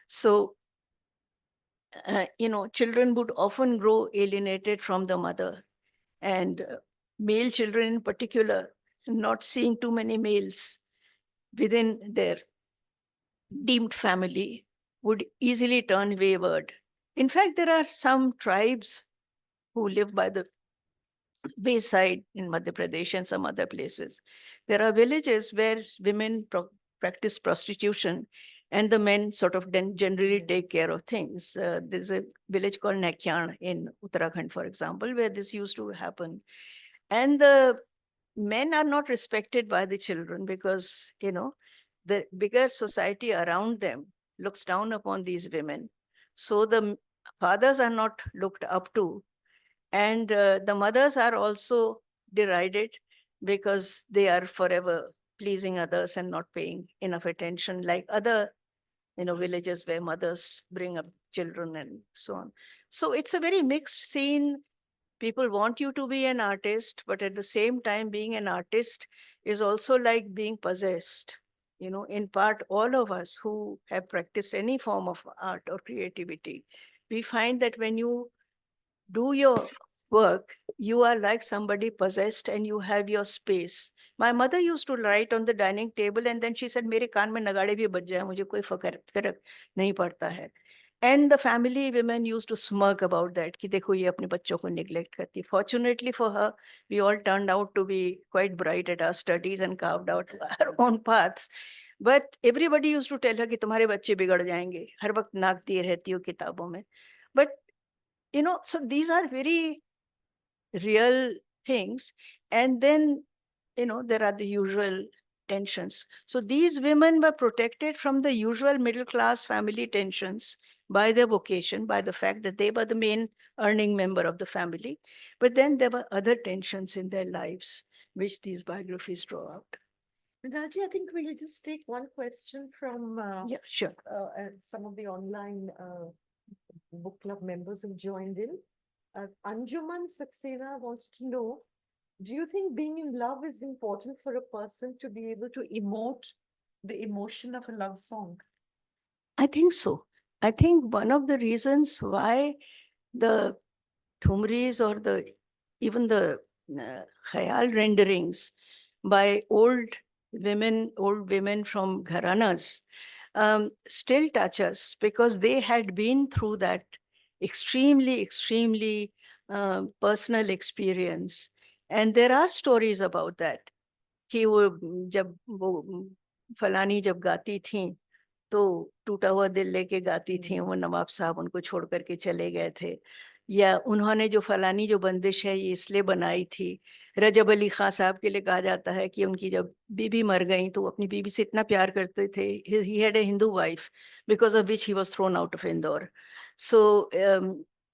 So, children would often grow alienated from the mother. And male children in particular, not seeing too many males within their deemed family, would easily turn wayward. In fact, there are some tribes who live by the wayside in Madhya Pradesh and some other places. There are villages where women practice prostitution and the men sort of generally take care of things. There's a village called Naikyan in Uttarakhand, for example, where this used to happen. And the men are not respected by the children because, the bigger society around them looks down upon these women. So the fathers are not looked up to, and the mothers are also derided because they are forever pleasing others and not paying enough attention, like other villages where mothers bring up children and so on. So it's a very mixed scene. People want you to be an artist, but at the same time, being an artist is also like being possessed. In part, all of us who have practiced any form of art or creativity, we find that when you do your work, you are like somebody possessed and you have your space. My mother used to write on the dining table and then she said, मेरे कान में नगाड़े भी बज जाए, मुझे कोई फर्क नहीं पड़ता है. And the family women used to smirk about that, कि देखो ये अपने बच्चों को neglect करती. Fortunately for her, we all turned out to be quite bright at our studies and carved out our own paths. But everybody used to tell her कि तुम्हारे बच्चे बिगड़ जाएंगे, हर वक्त नाक दिए रहती हो किताबों में. But so these are very real things. And then, there are the usual tensions. So these women were protected from the usual middle class family tensions by their vocation, by the fact that they were the main earning member of the family. But then there were other tensions in their lives, which these biographies draw out. Mrinalji, I think we'll just take one question from Yeah, sure. some of the online book club members who joined in. Anjuman Saxena wants to know, do you think being in love is important for a person to be able to emote the emotion of a love song? I think so. I think one of the reasons why the Thumris or even the khayal renderings by old women from Gharanas still touch us, because they had been through that extremely personal experience. And there are stories about that, कि वो फलानी जब गाती थी तो टूटा हुआ दिल लेके गाती थी, वो नवाब साहब उनको छोड़ करके चले गए थे, या उन्होंने जो फलानी जो बंदिश है ये इसलिए बनाई थी. रजब अली खान साहब के लिए कहा जाता है कि उनकी जब बीबी मर गई तो अपनी बीबी से इतना प्यार करते थे. He had a Hindu wife because of which he was thrown out of Indore. So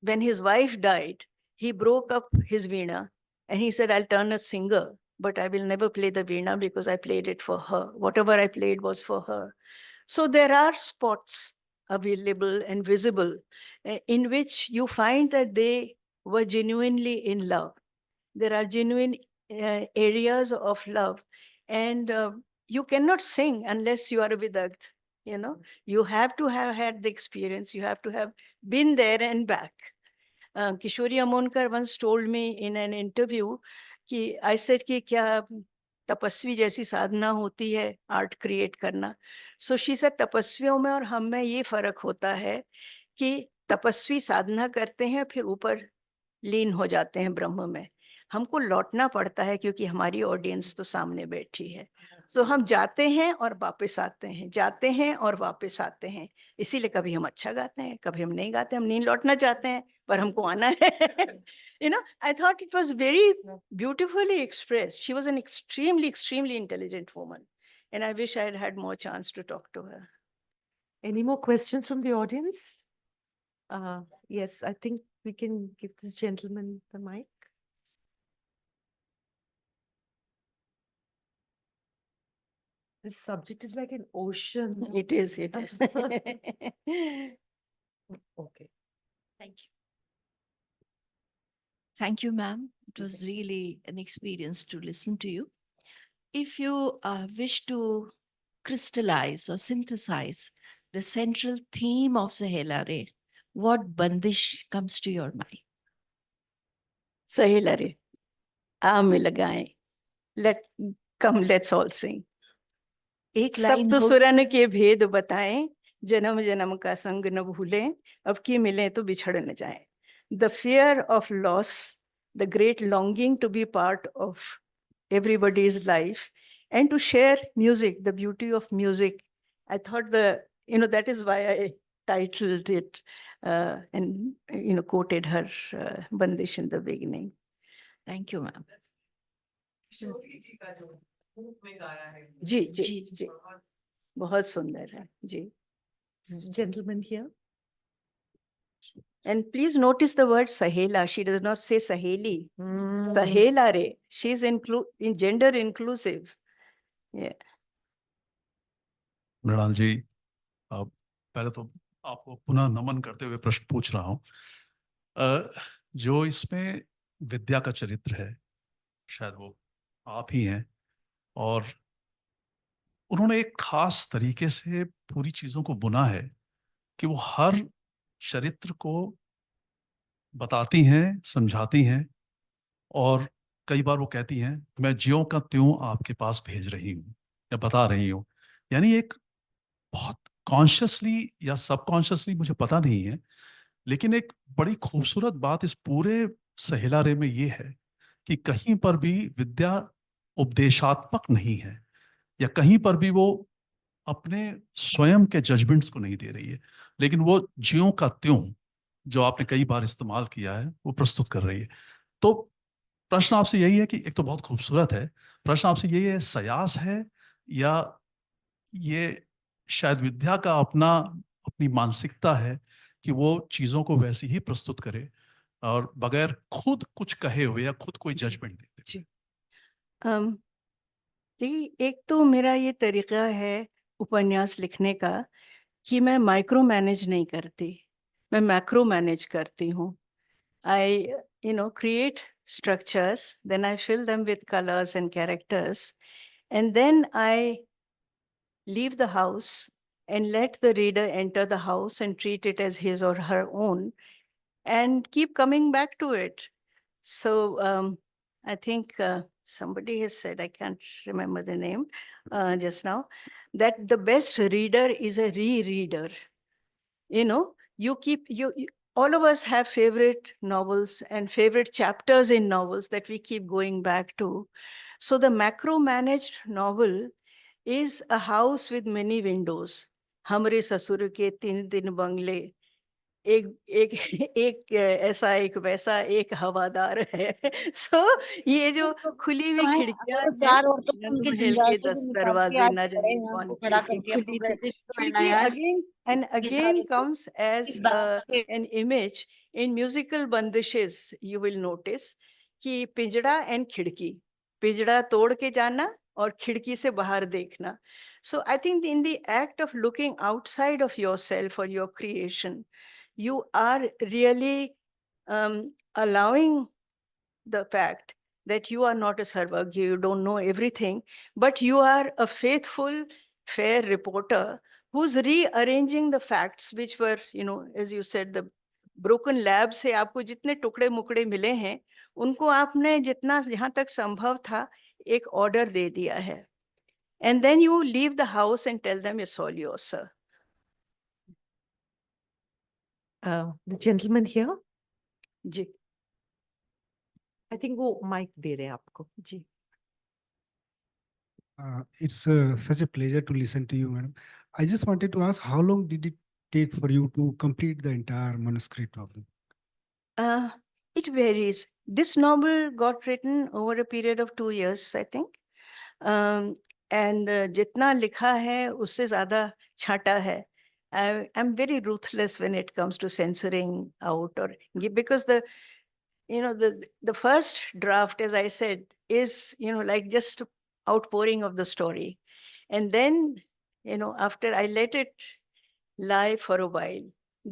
when his wife died, he broke up his veena and he said, I'll turn a singer, but I will never play the veena because I played it for her. Whatever I played was for her. So there are spots available and visible in which you find that they were genuinely in love. There are genuine areas of love, and you cannot sing unless you are a vidagt. You have to have had the experience. You have to have been there and back. Kishori Amonkar once told me in an interview, I said कि क्या तपस्वी जैसी साधना होती है art create करना. So she said तपस्वियों में और हम में ये फर्क होता है कि तपस्वी साधना करते हैं फिर ऊपर लीन हो जाते हैं ब्रह्म में. हमको लौटना पड़ता है क्योंकि हमारी ऑडियंस तो सामने बैठी है. तो हम जाते हैं और वापस आते हैं, जाते हैं और वापस आते हैं. इसीलिए कभी हम अच्छा गाते हैं, कभी हम नहीं गाते, हम नहीं लौटना चाहते हैं पर हमको आना है. I thought it was very beautifully expressed. She was an extremely intelligent woman, and I wish I had had more chance to talk to her. Any more questions from the audience? Yes, I think we can give this gentleman the mic. This subject is like an ocean. It is. Okay. Thank you. Thank you, ma'am. It was really an experience to listen to you. If you wish to crystallize or synthesize the central theme of Sahela Re, what bandish comes to your mind? Sahela Re, aam mein lagaएं. Let's all sing. एक सब line तो हो सुरन के भेद बताएं, जन्म जन्म का संग न भूलें, अब की मिलें तो बिछड़ न जाएं. The fear of loss, the great longing to be part of everybody's life and to share music, the beauty of music. I thought that is why I titled it and quoted her Bandish in the beginning. Thank you, ma'am. जी जी जी। जी बहुत सुंदर है जी. Gentleman here. And please notice the word Sahela. She does not say Saheli. Sahela Re. She's in gender inclusive. Yeah. Mrinal जी, पहले तो आपको पुनः नमन करते हुए प्रश्न पूछ रहा हूँ. जो इसमें विद्या का चरित्र है, शायद वो आप ही हैं, और उन्होंने एक खास तरीके से पूरी चीजों को बुना है कि वो हर चरित्र को बताती हैं, समझाती हैं, और कई बार वो कहती हैं मैं ज्यों का त्यों आपके पास भेज रही हूँ या बता रही हूँ. यानी एक बहुत कॉन्शियसली या सबकॉन्शियसली, मुझे पता नहीं है, लेकिन एक बड़ी खूबसूरत बात इस पूरे सहेला रे में ये है कि कहीं पर भी विद्या उपदेशात्मक नहीं है, या कहीं पर भी वो अपने स्वयं के जजमेंट्स को नहीं दे रही है, लेकिन वो ज्यों का त्यों, जो आपने कई बार इस्तेमाल किया है, वो प्रस्तुत कर रही है. तो प्रश्न आपसे यही है कि एक तो बहुत खूबसूरत है, प्रश्न आपसे यही है, सयास है या ये शायद विद्या का अपनी मानसिकता है कि वो चीजों को वैसे ही प्रस्तुत करे और बगैर खुद कुछ कहे हुए या खुद कोई जजमेंट देते हुए? देखिए, एक तो मेरा ये तरीका है उपन्यास लिखने का कि मैं माइक्रो मैनेज नहीं करती, मैं मैक्रो मैनेज करती हूँ. I create structures, then I fill them with colors and characters, and then I leave the house and let the reader enter the house and treat it as his or her own and keep coming back to it. So I think somebody has said, I can't remember the name just now, that the best reader is a rereader. All of us have favorite novels and favorite chapters in novels that we keep going back to. So the macro managed novel is a house with many windows. हमरे ससुर के 3 बंगले, एक एक एक ऐसा एक वैसा एक हवादार है. So ये जो खुली हुई खिड़कियां हैं, 4 औरतों को उनके महल जंजाल के से 10 भी निकाल के दरवाजे आज न खड़े जाने हैं, कौन उनको खड़ा खिड़की कर दिया खुली थी. प्रोग्रेसिव खिड़की बनाया है again सारे को comes as इस बात पे an image in musical bandishes. You will notice कि पिंजड़ा and खिड़की, पिंजड़ा तोड़ के जाना और खिड़की से बाहर देखना. So I think in the act of looking outside of yourself or your creation, you are really allowing the fact that you are not a Sarvagya, you don't know everything, but you are a faithful, fair reporter who's rearranging the facts, which were, as you said, the broken lab से आपको जितने टुकड़े मुकड़े मिले हैं, उनको आपने जितना जहाँ तक संभव था एक order दे दिया है. And then you leave the house and tell them it's all yours, sir. The gentleman here. Ji. I think वो mic दे रहे हैं आपको. जी. It's such a pleasure to listen to you, madam. I just wanted to ask, how long did it take for you to complete the entire manuscript of it? It varies. This novel got written over a period of 2 years, I think. And जितना लिखा है उससे ज़्यादा छाटा है. I'm very ruthless when it comes to censoring out because the first draft, as I said, is like just outpouring of the story, and then after I let it lie for a while,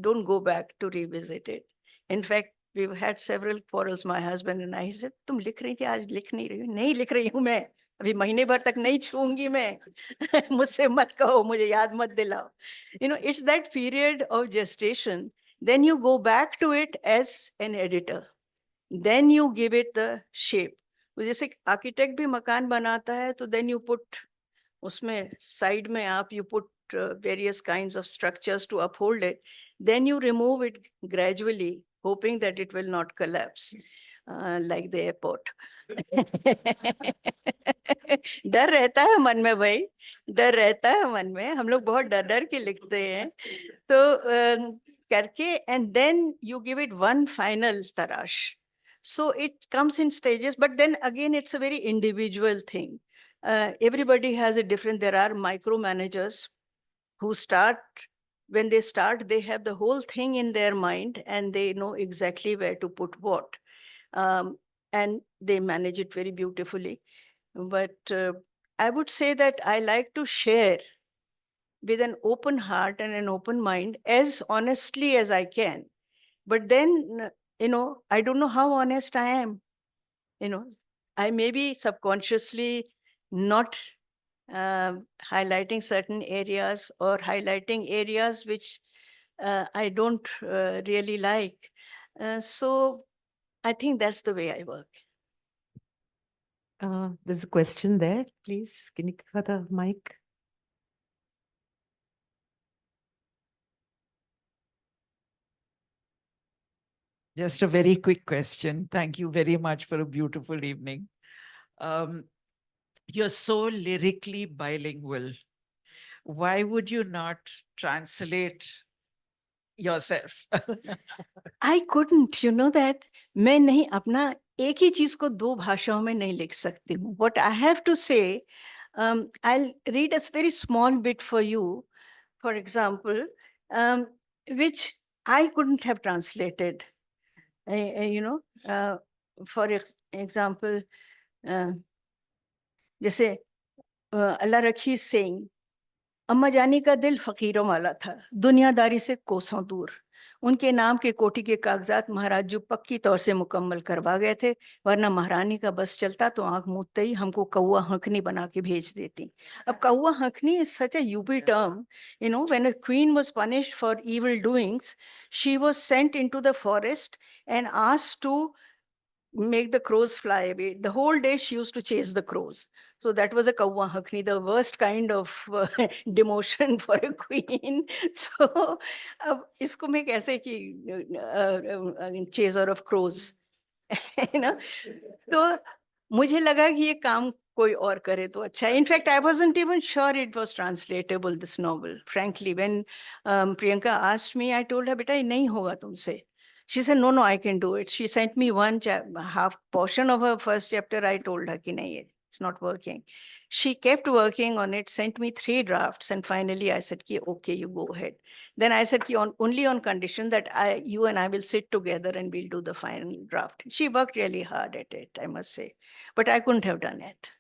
don't go back to revisit it. In fact, we've had several quarrels, my husband and I. He said, तुम लिख रही थी, आज लिख नहीं रही हो? नहीं लिख रही हूँ मैं, अभी महीने भर तक नहीं छूंगी मैं. मुझसे मत कहो, मुझे याद मत दिलाओ. You know, it's that period of gestation. Then you go back to it as an editor. Then you give it the shape. तो जैसे आर्किटेक्ट भी मकान बनाता है, तो then you put उसमें साइड में आप you put various kinds of structures to uphold it. Then you remove it gradually, hoping that it will not collapse, like the airport. डर रहता है मन में भाई, डर रहता है मन में. हम लोग बहुत डर डर के लिखते हैं. तो करके, and then you give it one final tarash. So it comes in stages, but then again, it's a very individual thing. Everybody has a different, there are micromanagers who start, when they start, they have the whole thing in their mind and they know exactly where to put what. And they manage it very beautifully. But I would say that I like to share with an open heart and an open mind as honestly as I can. But then, you know, I don't know how honest I am. You know, I may be subconsciously not highlighting certain areas or highlighting areas which I don't really like. So I think that's the way I work. There's a question there, please. Can you cut the mic? Just a very quick question. Thank you very much for a beautiful evening. You're so lyrically bilingual. Why would you not translate yourself? I couldn't, you know that. मैं नहीं अपना एक ही चीज को दो भाषाओं में नहीं लिख सकती हूँ. What I have to say, I'll read a very small bit for you, for example, which I couldn't have translated. You know, for example, जैसे अल्लाह रखी saying, अम्मा जानी का दिल फकीरों वाला था, दुनियादारी से कोसों दूर. उनके नाम के कोठी के कागजात महाराज जो पक्की तौर से मुकम्मल करवा गए थे, वरना महारानी का बस चलता तो आंख मूंदते ही हमको कौवा हंकनी बना के भेज देती. अब कौवा हंकनी is such a UP term. You know, when a queen was punished for evil doings, she was sent into the forest and asked to make the crows fly away. The whole day she used to chase the crows. So that was a kawwa hakni, the worst kind of demotion for a queen. So अब इसको मैं कैसे कि chaser of crows, you know? तो मुझे लगा कि ये काम कोई और करे तो अच्छा है. In fact, I wasn't even sure it was translatable, this novel. Frankly, when Priyanka asked me, I told her, बेटा ये नहीं होगा तुमसे. She said, no, I can do it. She sent me one half portion of her first chapter. I told her, कि नहीं, it's not working. She kept working on it, sent me 3 drafts. And finally I said, कि, okay, you go ahead. Then I said, कि only on condition that you and I will sit together and we'll do the final draft. She worked really hard at it, I must say. But I couldn't have done it.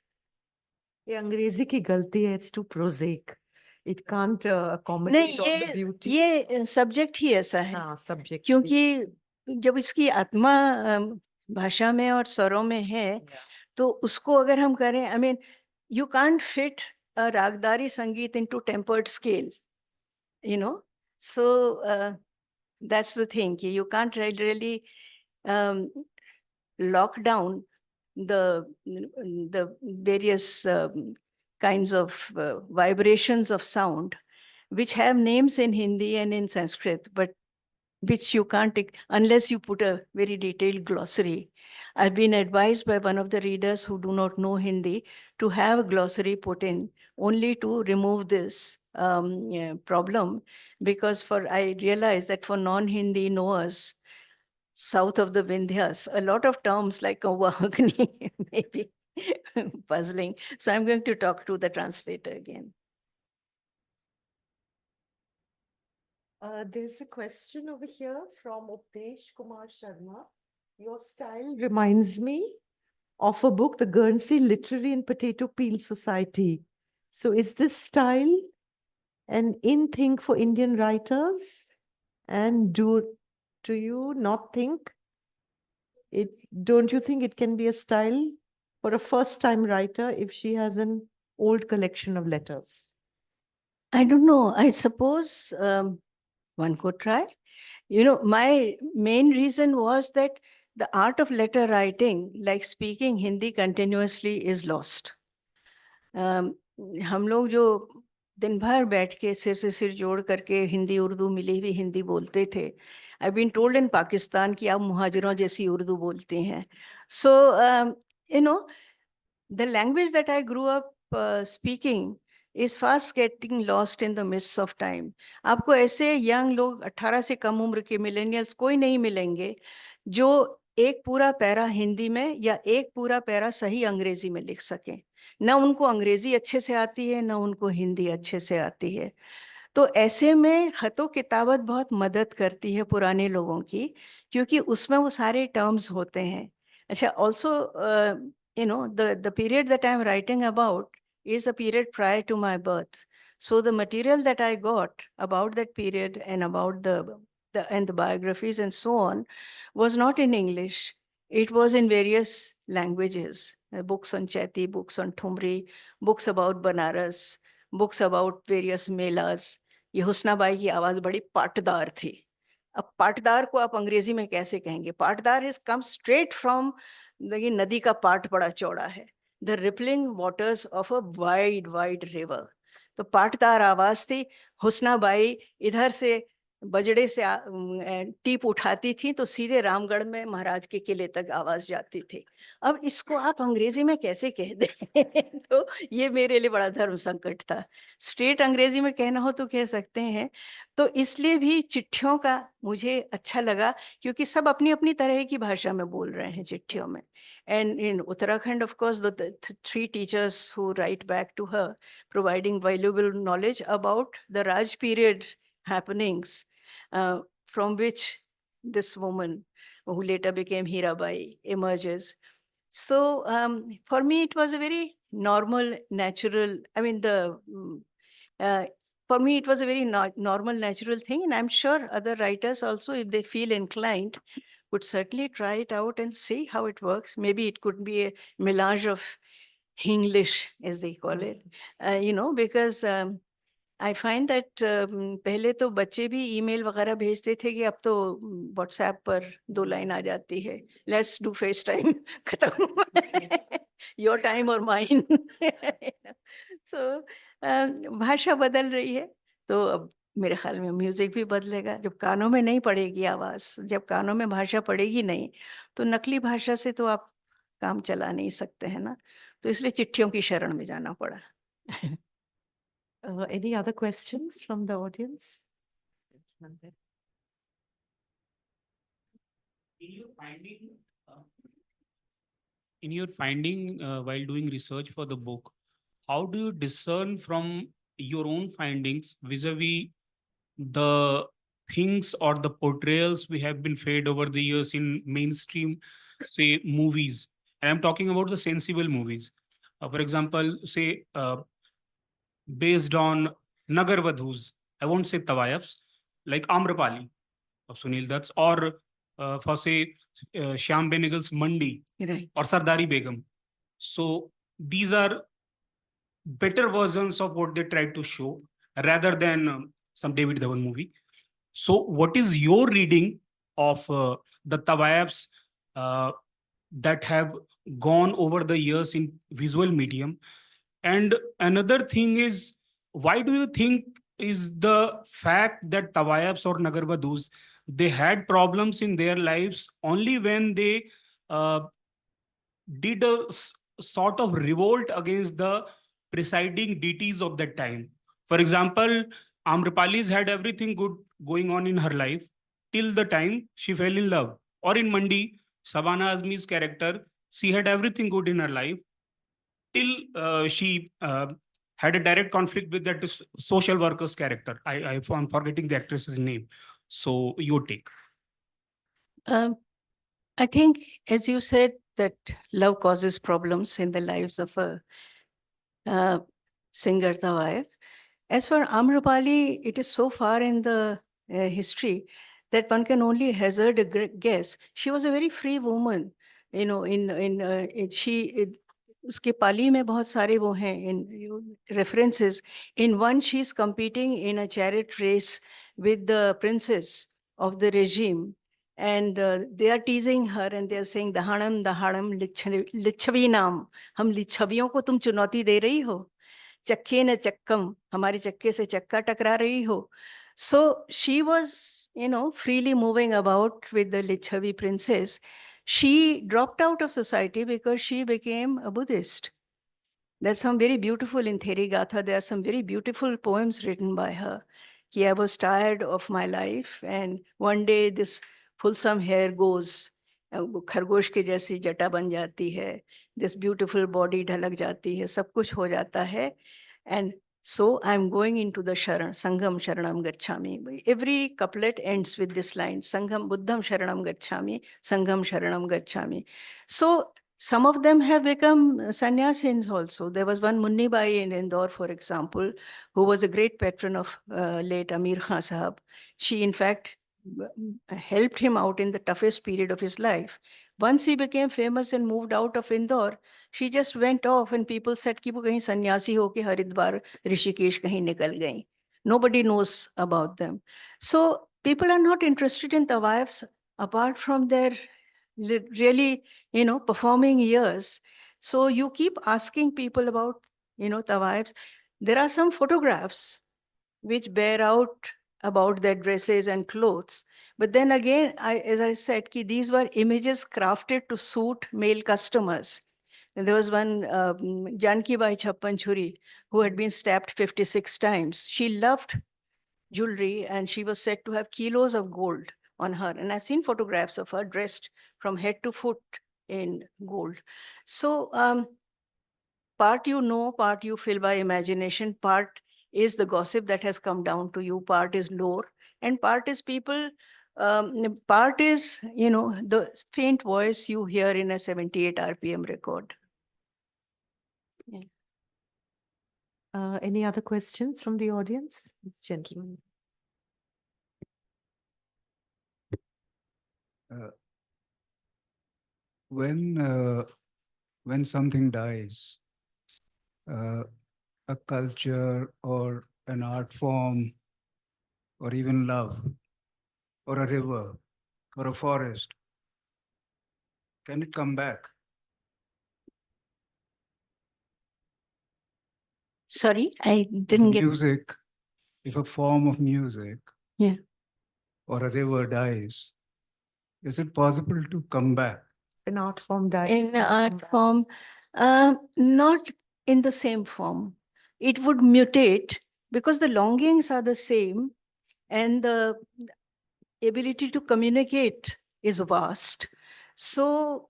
ये अंग्रेजी की गलती है. It's too prosaic. It can't accommodate all the beauty. ये subject ही ऐसा है. हाँ, subject. क्योंकि जब इसकी आत्मा भाषा में और स्वरों में है, तो उसको अगर हम करें, I mean, you can't fit a रागदारी संगीत into tempered scale, you know. So that's the thing. You can't really lock down the various kinds of vibrations of sound, which have names in Hindi and in Sanskrit, but which you can't, unless you put a very detailed glossary. I've been advised by one of the readers who do not know Hindi to have a glossary put in, only to remove this problem, because I realized that for non-Hindi knowers, south of the Vindhyas, a lot of terms like Kawahagni may be puzzling. So I'm going to talk to the translator again. There's a question over here from Updesh Kumar Sharma. Your style reminds me of a book, The Guernsey Literary and Potato Peel Society. So is this style an in thing for Indian writers? And do you not think don't you think it can be a style for a first-time writer if she has an old collection of letters? I don't know. I suppose one could try. You know, my main reason was that the art of letter writing, like speaking Hindi continuously, is lost. हम लोग जो दिन भर बैठ के सिर से सिर जोड़ करके हिंदी उर्दू मिली हुई हिंदी बोलते थे, I been told in Pakistan कि आप मुहाजिरों जैसी उर्दू बोलते हैं. So you know the language that I grew up speaking is fast getting lost in the mists of time. आपको ऐसे young लोग 18 से कम उम्र के millennials कोई नहीं मिलेंगे जो एक पूरा पैरा हिंदी में या एक पूरा पैरा सही अंग्रेजी में लिख सकें. ना उनको अंग्रेजी अच्छे से आती है, ना उनको हिंदी अच्छे से आती है. तो ऐसे में खतो किताबत बहुत मदद करती है पुराने लोगों की, क्योंकि उसमें वो सारे टर्म्स होते हैं. अच्छा, also you know, the period that I'm writing about is a period prior to my birth. So the material that I got about that period and about the biographies and so on was not in English. It was in various languages, books on Chaiti, books on Thumri, books about Banaras, books about various melas. ये हुस्नाबाई की आवाज बड़ी पाटदार थी. अब पाटदार को आप अंग्रेजी में कैसे कहेंगे? पाटदार इज कम स्ट्रेट फ्रॉम देखिए नदी का पाट बड़ा चौड़ा है, the rippling waters of a wide wide river. तो पाटदार आवाज थी. हुस्नाबाई इधर से बजड़े से टीप उठाती थी तो सीधे रामगढ़ में महाराज के किले तक आवाज जाती थी. अब इसको आप अंग्रेजी में कैसे कह दें? तो ये मेरे लिए बड़ा धर्म संकट था. स्ट्रेट अंग्रेजी में कहना हो तो कह सकते हैं. तो इसलिए भी चिट्ठियों का मुझे अच्छा लगा, क्योंकि सब अपनी अपनी तरह की भाषा में बोल रहे हैं चिट्ठियों में. And in Uttarakhand, of course, the three teachers who write back to her, providing valuable knowledge about the Raj period happenings, from which this woman, who later became Hirabai, emerges. So for me, it was a very normal, natural, I mean, for me, it was a very normal, natural thing. And I'm sure other writers also, if they feel inclined, would certainly try it out and see how it works. Maybe it could be a melange of English, as they call it, you know, because I find that पहले तो बच्चे भी email वगैरह भेजते थे कि अब तो व्हाट्सएप पर 2 लाइन आ जाती है, लेट्स डू फेस टाइम, खत्म, योर टाइम और माइन. सो भाषा बदल रही है, तो अब मेरे ख्याल में म्यूजिक भी बदलेगा. जब कानों में नहीं पड़ेगी आवाज, जब कानों में भाषा पड़ेगी नहीं, तो नकली भाषा से तो आप काम चला नहीं सकते हैं ना. तो इसलिए चिट्ठियों की शरण में जाना पड़ा. Any other questions from the audience? In your finding while doing research for the book, how do you discern from your own findings vis-a-vis the things or the portrayals we have been fed over the years in mainstream, say, movies? And I'm talking about the sensible movies. For example, say, based on Nagar Vadhus, I won't say Tawayafs, like Amrapali of Sunil Dutt's, or for say Shyam Benegal's Mandi, Right. or Sardari Begum. So these are better versions of what they tried to show rather than some David Dhawan movie. So what is your reading of the Tawayafs that have gone over the years in visual medium? And another thing is, why do you think is the fact that Tawayafs or Nagarvadus, they had problems in their lives only when they did a sort of revolt against the presiding deities of that time? For example, Amrapali's had everything good going on in her life till the time she fell in love. Or in Mandi, Sabana Azmi's character, she had everything good in her life till she had a direct conflict with that social worker's character. I'm forgetting the actress's name. So your take. I think, as you said, that love causes problems in the lives of a singer Tawayaf. As for Amrapali, it is so far in the history that one can only hazard a guess. She was a very free woman, you know, उसके पाली में बहुत सारे वो हैं in references. In one, she's competing in a chariot race with the princes of the regime. And they are teasing her and they are saying, Dahanam, Lichavi naam. हम लिच्छवियों को तुम चुनौती दे रही हो. चक्के न चक्कम, हमारे चक्के से चक्का टकरा रही हो. So she was, you know, freely moving about with the Lichavi princess. She dropped out of society because she became a Buddhist. There's some very beautiful in Therigatha. There are some very beautiful poems written by her. I was tired of my life, and one day this fulsome hair goes, खरगोश के जैसी जटा बन जाती है, this beautiful body ढलक जाती है, सब कुछ हो जाता है, and so I'm going into the Sharan, Sangham Sharanam Gacchami. Every couplet ends with this line, Sangham Buddham Sharanam Gacchami, Sangham Sharanam Gacchami. So some of them have become sannyasins also. There was one Munnibai in Indore, for example, who was a great patron of late Amir Khan Sahab. She, in fact, helped him out in the toughest period of his life. Once he became famous and moved out of Indore, she just went off and people said कि वो कहीं सन्यासी होके हरिद्वार ऋषिकेश कहीं निकल गई. Nobody knows about them. So people are not interested in tawaifs apart from their really, you know, performing years. So you keep asking people about, you know, tawaifs. There are some photographs which bear out about their dresses and clothes. But then again, as I said, these were images crafted to suit male customers. And there was one Janki Bai Chappan Churi who had been stabbed 56 times. She loved jewelry and she was said to have kilos of gold on her. And I've seen photographs of her dressed from head to foot in gold. So part you know, part you fill by imagination, part is the gossip that has come down to you, part is lore, and part is people, part is, you know, the faint voice you hear in a 78 RPM record. Yeah. Any other questions from the audience? This gentleman. When something dies, a culture or an art form or even love or a river or a forest, can it come back? Sorry, I didn't get. Music, if a form of music or a river dies, is it possible to come back? An art form dies. In art form, not in the same form. It would mutate because the longings are the same and the ability to communicate is vast. So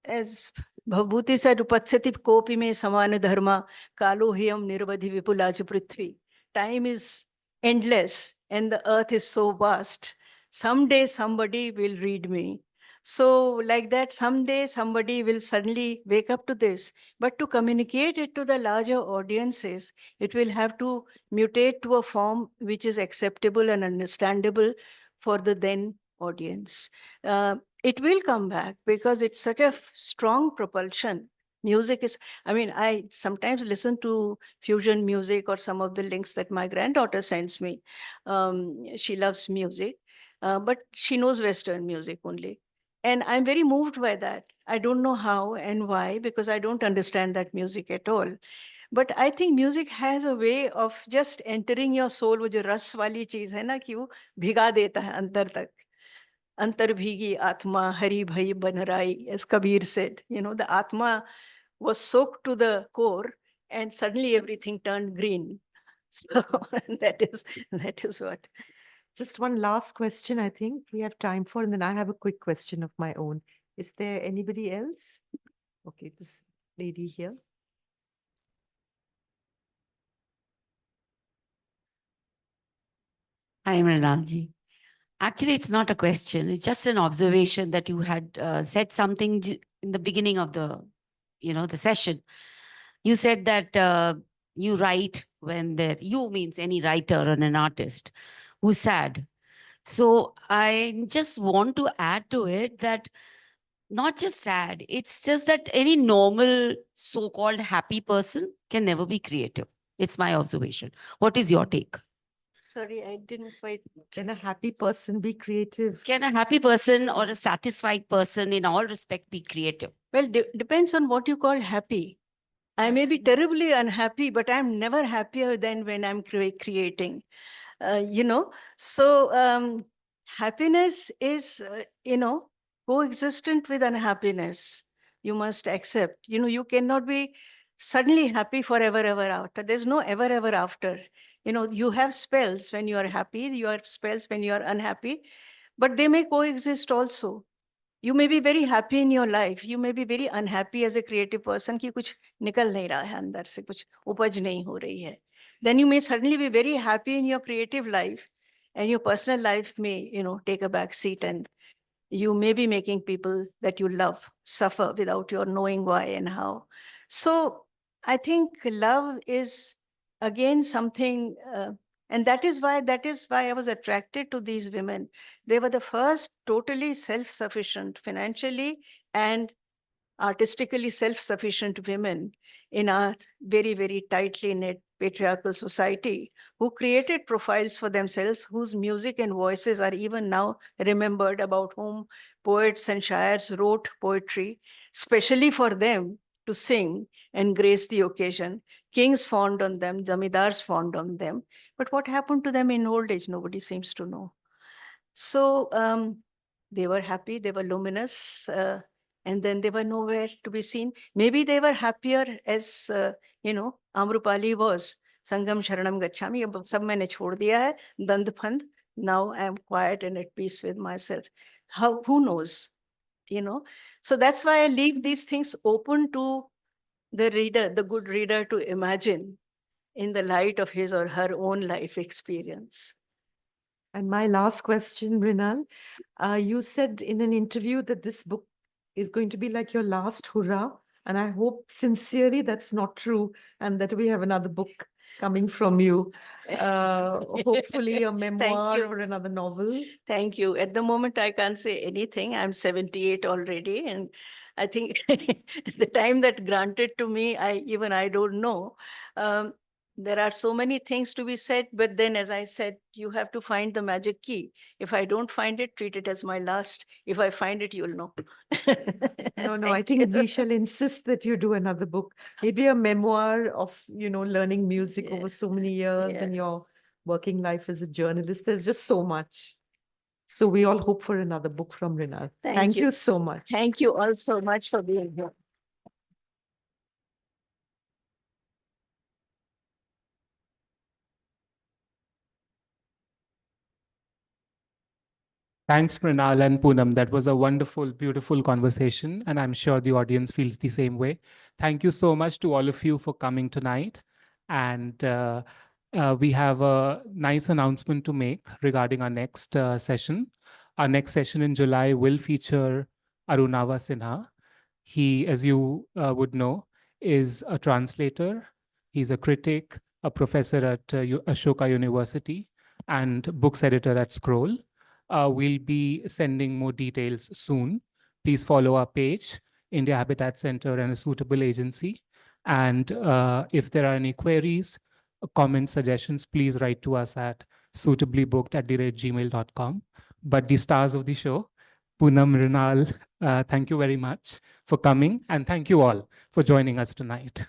as Bhavbhuti said, Upatsati kopi me samana dharma, kalo hiyam nirvadhi vipulaj prithvi. Time is endless and the earth is so vast. Someday somebody will read me. So like that, someday somebody will suddenly wake up to this. But to communicate it to the larger audiences, it will have to mutate to a form which is acceptable and understandable for the then audience. It will come back because it's such a strong propulsion. Music is, I mean, I sometimes listen to fusion music or some of the links that my granddaughter sends me. She loves music, but she knows Western music only. And I'm very moved by that. I don't know how and why, because I don't understand that music at all. But I think music has a way of just entering your soul. वो जो रस वाली चीज है ना कि वो भिगा देता है अंतर तक. Antarbhigi Atma Hari Bhai Banarai, as Kabir said. You know, the Atma was soaked to the core and suddenly everything turned green. So that is what. Just one last question, I think we have time for, and then I have a quick question of my own. Is there anybody else? Okay, this lady here. Hi, Mrinal ji. Actually, it's not a question. It's just an observation that you had said something in the beginning of the, the session. You said that you write when you means any writer or an artist who's sad. So I just want to add to it that not just sad, it's just that any normal so-called happy person can never be creative. It's my observation. What is your take? Sorry, I didn't quite. Can a happy person be creative? Can a happy person or a satisfied person in all respect be creative? Well, depends on what you call happy. I may be terribly unhappy, but I'm never happier than when I'm creating. You know, so happiness is, coexistent with unhappiness. You must accept. You cannot be suddenly happy forever, ever after. There's no ever, ever after. You have spells when you are happy, you have spells when you are unhappy, but they may coexist also. You may be very happy in your life. You may be very unhappy as a creative person कि कुछ निकल नहीं रहा है अंदर से, कुछ उपज नहीं हो रही है. Then you may suddenly be very happy in your creative life, and your personal life may, take a back seat, and you may be making people that you love suffer without your knowing why and how. So I think love is again something, and that is why I was attracted to these women. They were the first totally self-sufficient financially and artistically self-sufficient women in our very, very tightly knit patriarchal society, who created profiles for themselves, whose music and voices are even now remembered, about whom poets and shairs wrote poetry, specially for them to sing and grace the occasion. Kings fawned on them, zamidars fawned on them. But what happened to them in old age? Nobody seems to know. So they were happy, they were luminous, and then they were nowhere to be seen. Maybe they were happier as, Amrupali was. Sangam Sharanam Gachami, ab sab maine chhod diya hai, dand phand. Now I am quiet and at peace with myself. Who knows? So that's why I leave these things open to the reader, the good reader, to imagine in the light of his or her own life experience. And my last question, Mrinal, you said in an interview that this book is going to be like your last hurrah. And I hope sincerely that's not true, and that we have another book coming from you. Hopefully a memoir or another novel. Thank you. At the moment, I can't say anything. I'm 78 already. And I think the time that granted to me, I don't know. There are so many things to be said, but then, as I said, you have to find the magic key. If I don't find it, treat it as my last. If I find it, you'll know. No, I think we shall insist that you do another book, maybe a memoir of, learning music over so many years and your working life as a journalist. There's just so much. So we all hope for another book from Mrinal. Thank you so much. Thank you all so much for being here. Thanks, Mrinal and Poonam. That was a wonderful, beautiful conversation, and I'm sure the audience feels the same way. Thank you so much to all of you for coming tonight. And we have a nice announcement to make regarding our next session. Our next session in July will feature Arunava Sinha. He, as you would know, is a translator. He's a critic, a professor at Ashoka University, and books editor at Scroll. We'll be sending more details soon. Please follow our page, India Habitat Center and a Suitably agency. And if there are any queries, comments, suggestions, please write to us at suitablybooked@gmail.com. But the stars of the show, Poonam, Mrinal, thank you very much for coming. And thank you all for joining us tonight.